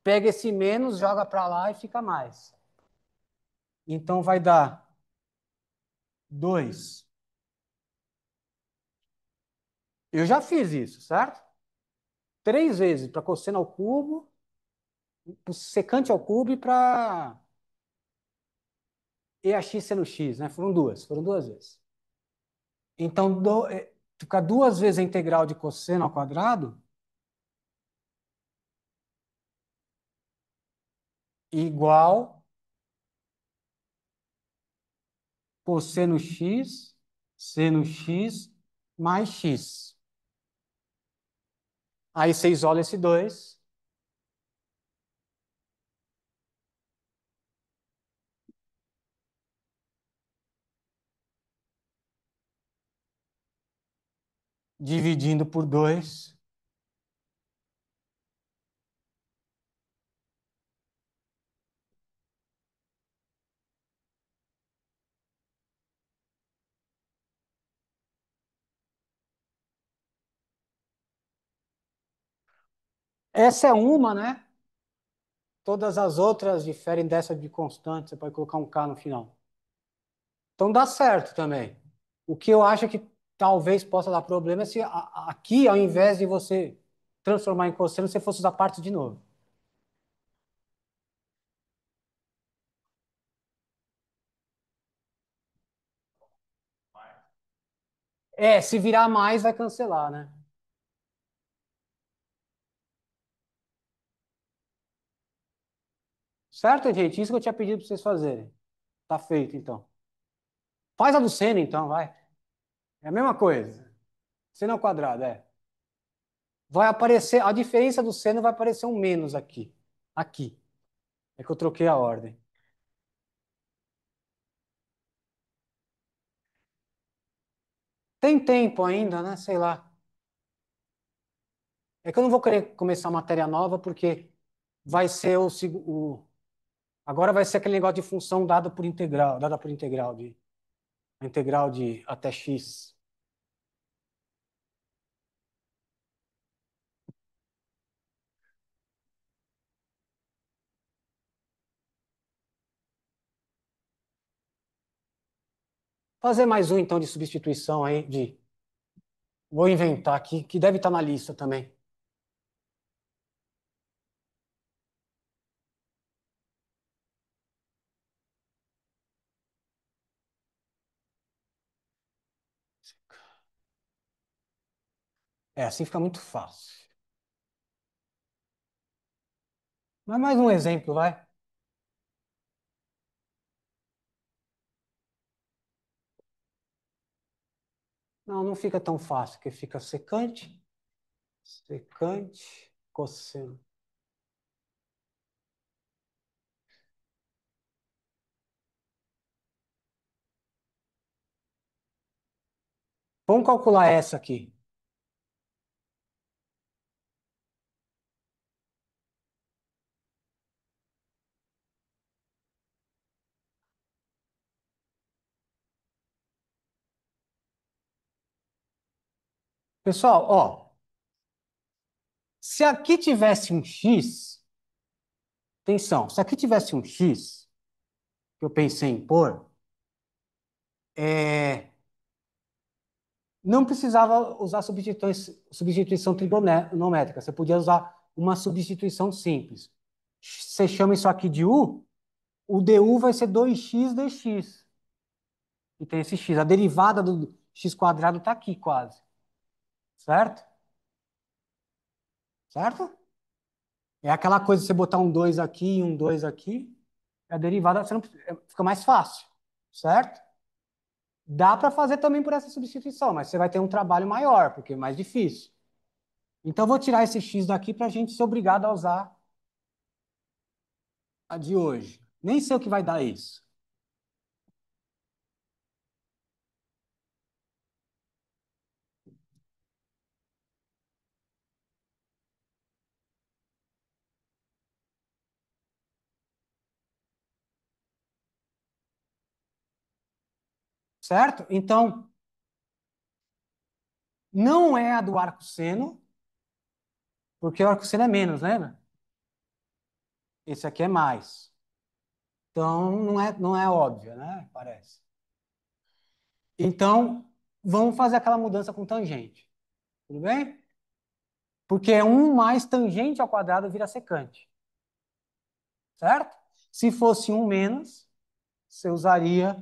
Pega esse menos, joga para lá e fica mais. Então vai dar 2. Eu já fiz isso, certo? 3 vezes para cosseno ao cubo, para secante ao cubo e para EAX seno x, né? Foram duas vezes. Então, fica 2 vezes a integral de cosseno ao quadrado igual cosseno x, seno x mais x. Aí você isola esse 2. Dividindo por 2. Essa é uma, né? Todas as outras diferem dessa de constante. Você pode colocar um K no final. Então dá certo também. O que eu acho que talvez possa dar problema é se aqui, ao invés de você transformar em cosseno, você fosse usar parte de novo. É, se virar mais, vai cancelar, né? Certo, gente? Isso que eu tinha pedido para vocês fazerem. Tá feito, então. Faz a do seno, então, vai. É a mesma coisa. Seno ao quadrado, é. Vai aparecer, a diferença do seno vai aparecer um menos aqui. Aqui. É que eu troquei a ordem. Tem tempo ainda, né? Sei lá. É que eu não vou querer começar matéria nova, porque vai ser agora vai ser aquele negócio de função dada por integral, a integral de até x. Fazer mais um, então, de substituição aí, vou inventar aqui, que deve estar na lista também. É, assim fica muito fácil. Mas mais um exemplo, vai. Não, não fica tão fácil, porque fica secante, secante, cosseno. Vamos calcular essa aqui. Pessoal, ó, se aqui tivesse um x, atenção, se aqui tivesse um x, que eu pensei em pôr, não precisava usar substituição trigonométrica, você podia usar uma substituição simples. Você chama isso aqui de u, o du vai ser 2x dx. E tem esse x. A derivada do x quadrado está aqui quase. Certo? Certo? É aquela coisa de você botar um 2 aqui e um 2 aqui. A derivada você não, fica mais fácil. Certo? Dá para fazer também por essa substituição, mas você vai ter um trabalho maior, porque é mais difícil. Então, eu vou tirar esse x daqui para a gente ser obrigado a usar a de hoje. Nem sei o que vai dar isso. Certo? Então, não é a do arco seno, porque o arco seno é menos, lembra? Esse aqui é mais. Então, não é óbvio, né? Parece. Então, vamos fazer aquela mudança com tangente. Tudo bem? Porque é 1 mais tangente ao quadrado vira secante. Certo? Se fosse 1 menos, você usaria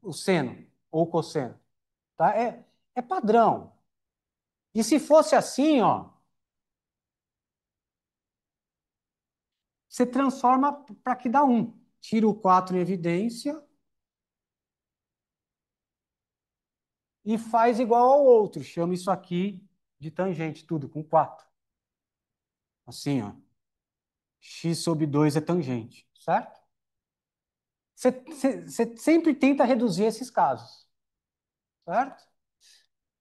o seno ou cosseno. Tá? É padrão. E se fosse assim, ó, você transforma para que dá 1. Tira o 4 em evidência e faz igual ao outro. Chama isso aqui de tangente, tudo com 4. Assim, ó. X sobre 2 é tangente, certo? Você sempre tenta reduzir esses casos, certo?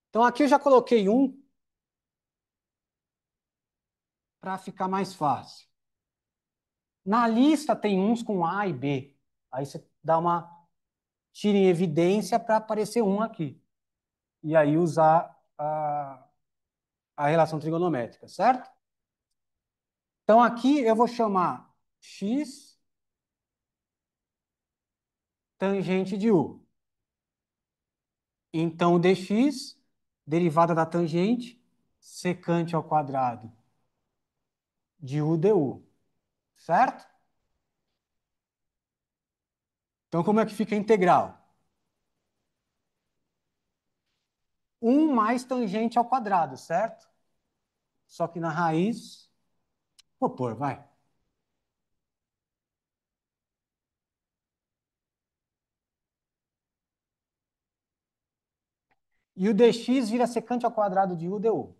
Então, aqui eu já coloquei 1 para ficar mais fácil. Na lista tem uns com A e B. Aí você dá uma tira em evidência para aparecer 1 aqui. E aí usar a relação trigonométrica, certo? Então, aqui eu vou chamar x tangente de u. Então, o dx, derivada da tangente, secante ao quadrado de u du. Certo? Então, como é que fica a integral? 1 mais tangente ao quadrado, certo? Só que na raiz, vou pôr, vai. E o dx vira secante ao quadrado de u du.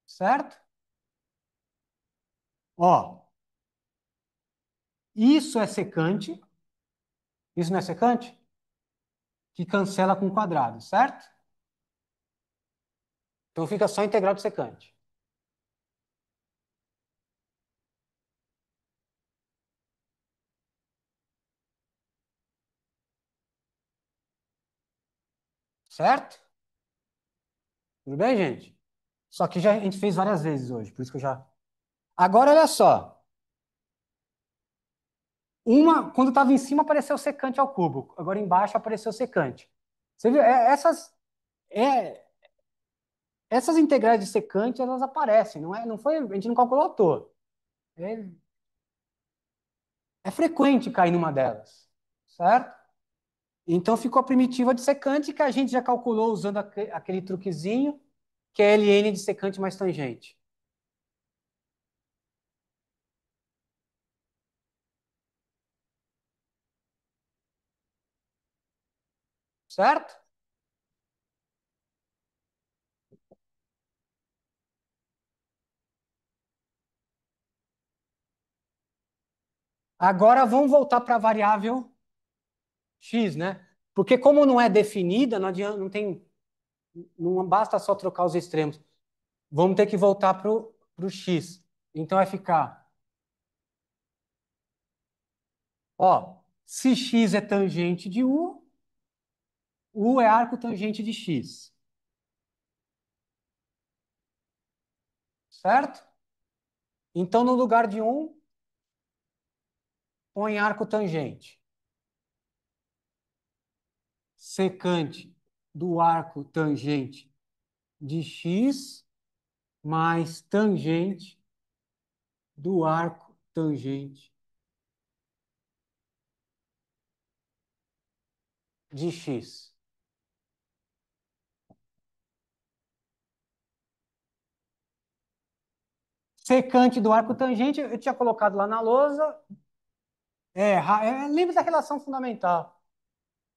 Certo? Ó, isso é secante. Isso não é secante? Que cancela com quadrado, certo? Então fica só integral de secante. Certo? Tudo bem, gente? Só que a gente fez várias vezes hoje, por isso que eu já. Agora, olha só. Quando estava em cima, apareceu secante ao cubo. Agora embaixo apareceu secante. Você viu? É, essas integrais de secante, elas aparecem. Não foi, a gente não calculou à toa. É, é frequente cair numa delas. Certo? Então ficou a primitiva de secante que a gente já calculou usando aquele truquezinho, que é ln de secante mais tangente. Certo? Agora vamos voltar para a variável x, né? Porque como não é definida, não adianta, não basta só trocar os extremos. Vamos ter que voltar para o x. Então vai ficar, ó, se x é tangente de u é arco tangente de x. Certo? Então, no lugar de 1, põe arco tangente. Secante do arco tangente de x mais tangente do arco tangente de x. Secante do arco tangente, eu tinha colocado lá na lousa. Lembra da relação fundamental.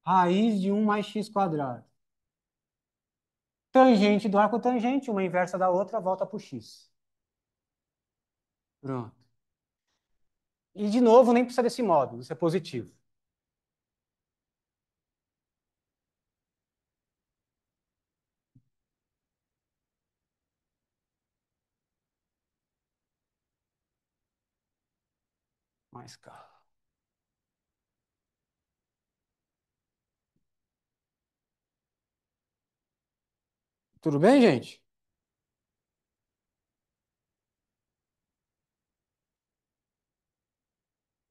Raiz de 1 mais x quadrado. Tangente do arco tangente, uma inversa da outra, volta para o x. Pronto. E, de novo, nem precisa desse módulo, isso é positivo. Mais calma. Tudo bem, gente?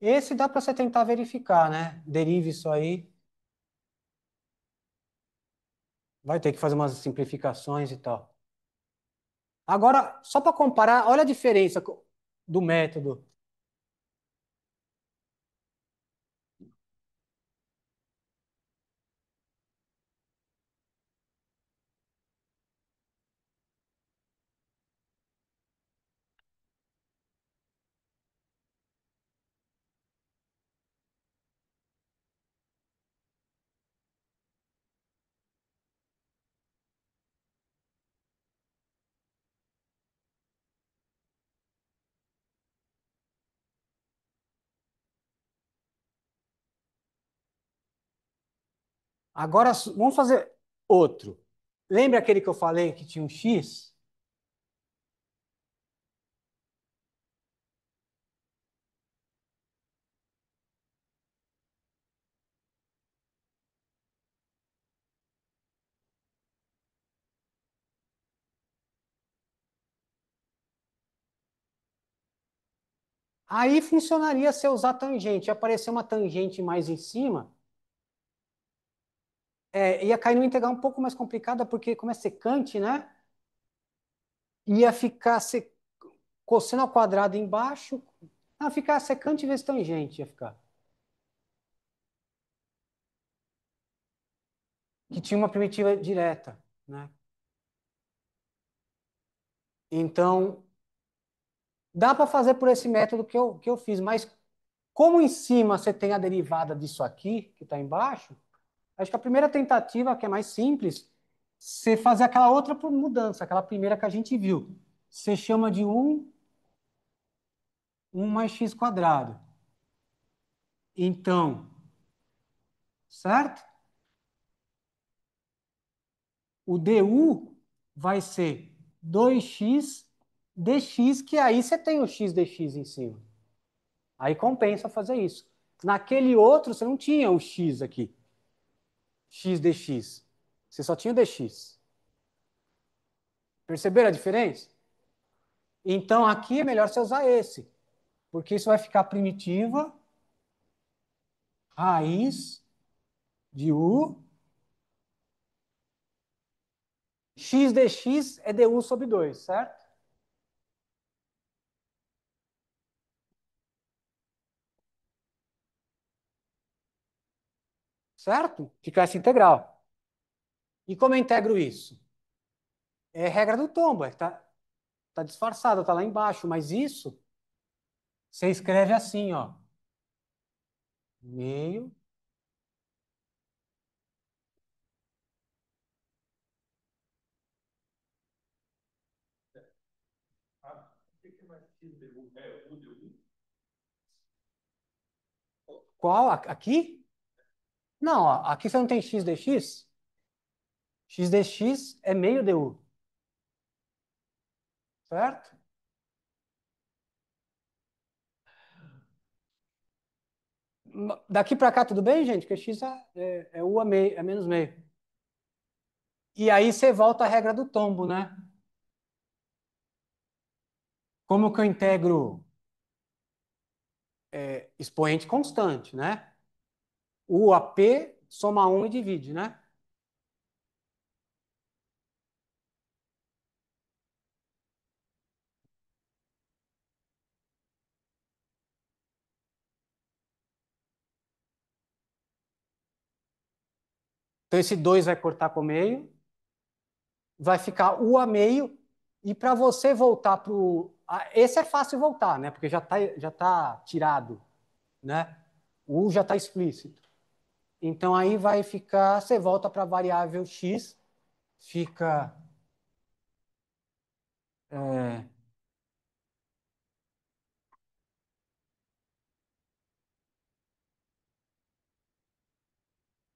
Esse dá para você tentar verificar, né? Derive isso aí. Vai ter que fazer umas simplificações e tal. Agora, só para comparar, olha a diferença do método. Agora, vamos fazer outro. Lembra aquele que eu falei que tinha um x? Aí funcionaria se eu usar tangente. Aparecer uma tangente mais em cima, ia cair numa integral um pouco mais complicada, porque como é secante, né? Ia ficar cosseno ao quadrado embaixo. Ia ficar secante vezes tangente, ia ficar. Que tinha uma primitiva direta, né? Então, dá para fazer por esse método que eu fiz, mas como em cima você tem a derivada disso aqui, que está embaixo, acho que a primeira tentativa, que é mais simples, você fazer aquela outra por mudança, aquela primeira que a gente viu. Você chama de 1 mais x quadrado. Então, certo? O du vai ser 2x dx, que aí você tem o x dx em cima. Aí compensa fazer isso. Naquele outro, você não tinha o x aqui. X dx. Você só tinha o dx. Perceberam a diferença? Então, aqui é melhor você usar esse. Porque isso vai ficar primitiva raiz de u. X dx é du sobre 2, certo? Certo? Fica essa integral. E como eu integro isso? É regra do tombo, tá disfarçado, tá lá embaixo, mas isso você escreve assim, ó. Meio que é mais x du? É u du? Qual? Aqui? Não, ó, aqui você não tem x dx? X dx é meio du, certo? Daqui para cá tudo bem, gente? Porque x é u a meio, é menos meio. E aí você volta à regra do tombo, né? Como que eu integro expoente constante, né? U a p soma 1 e divide, né? Então esse 2 vai cortar com meio, vai ficar u a meio, e para você voltar para o... Esse é fácil voltar, né? Porque já tá tirado, né? O u já está explícito. Então aí vai ficar, você volta para a variável x, fica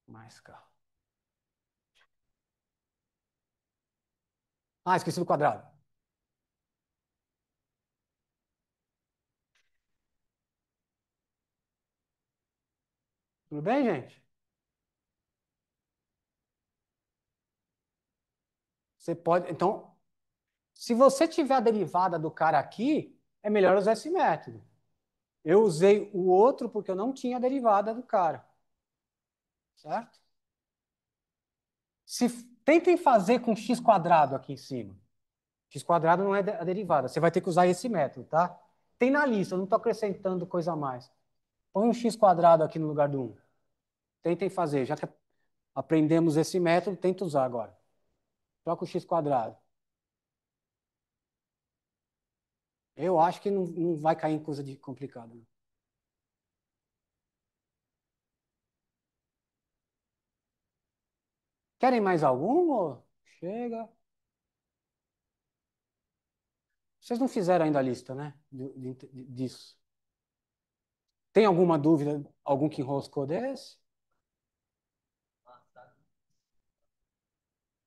mais k. Ah, esqueci do quadrado. Tudo bem, gente? Você pode, então, se você tiver a derivada do cara aqui, é melhor usar esse método. Eu usei o outro porque eu não tinha a derivada do cara. Certo? Se tentem fazer com x quadrado aqui em cima. X quadrado não é a derivada. Você vai ter que usar esse método, tá? Tem na lista, eu não estou acrescentando coisa a mais. Põe um x quadrado aqui no lugar do 1. Tentem fazer. Já que aprendemos esse método, tenta usar agora. Troca o x quadrado. Eu acho que não vai cair em coisa de complicado. Querem mais algum? Ou chega. Vocês não fizeram ainda a lista, né? Disso. Tem alguma dúvida? Algum que enroscou desse? Ah, tá.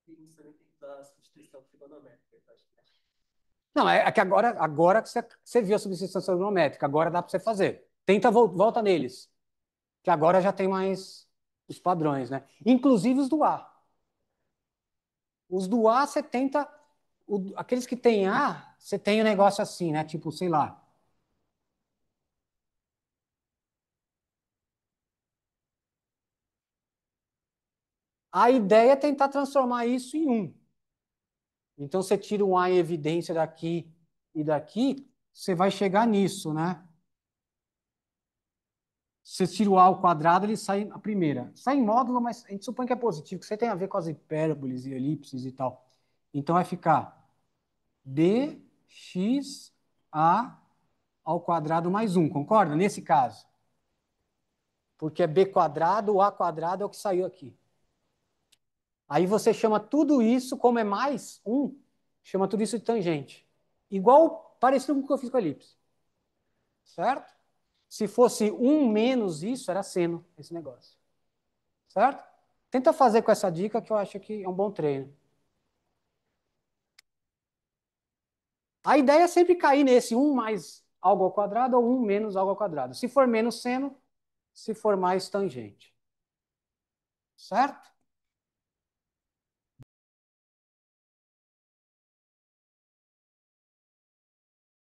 E isso também tem que usar a substituição trigonométrica, eu acho que é. Não, é que agora que você viu a substituição trigonométrica, agora dá para você fazer. Tenta, volta neles, que agora já tem mais os padrões, né? Inclusive os do A. Os do A, você tenta... aqueles que têm A, você tem um negócio assim, né? Tipo, sei lá. A ideia é tentar transformar isso em 1. Então, você tira um A em evidência daqui e daqui, você vai chegar nisso, né? Você tira o A ao quadrado, ele sai a primeira. Sai em módulo, mas a gente supõe que é positivo, que você tem a ver com as hipérboles e elipses e tal. Então, vai ficar bxa ao quadrado mais 1, concorda? Nesse caso. Porque é b quadrado, o a quadrado é o que saiu aqui. Aí você chama tudo isso, como é mais 1, chama tudo isso de tangente. Igual, parecido com o que eu fiz com a elipse. Certo? Se fosse 1 menos isso, era seno, esse negócio. Certo? Tenta fazer com essa dica que eu acho que é um bom treino. A ideia é sempre cair nesse 1 mais algo ao quadrado ou 1 menos algo ao quadrado. Se for menos seno, se for mais tangente. Certo?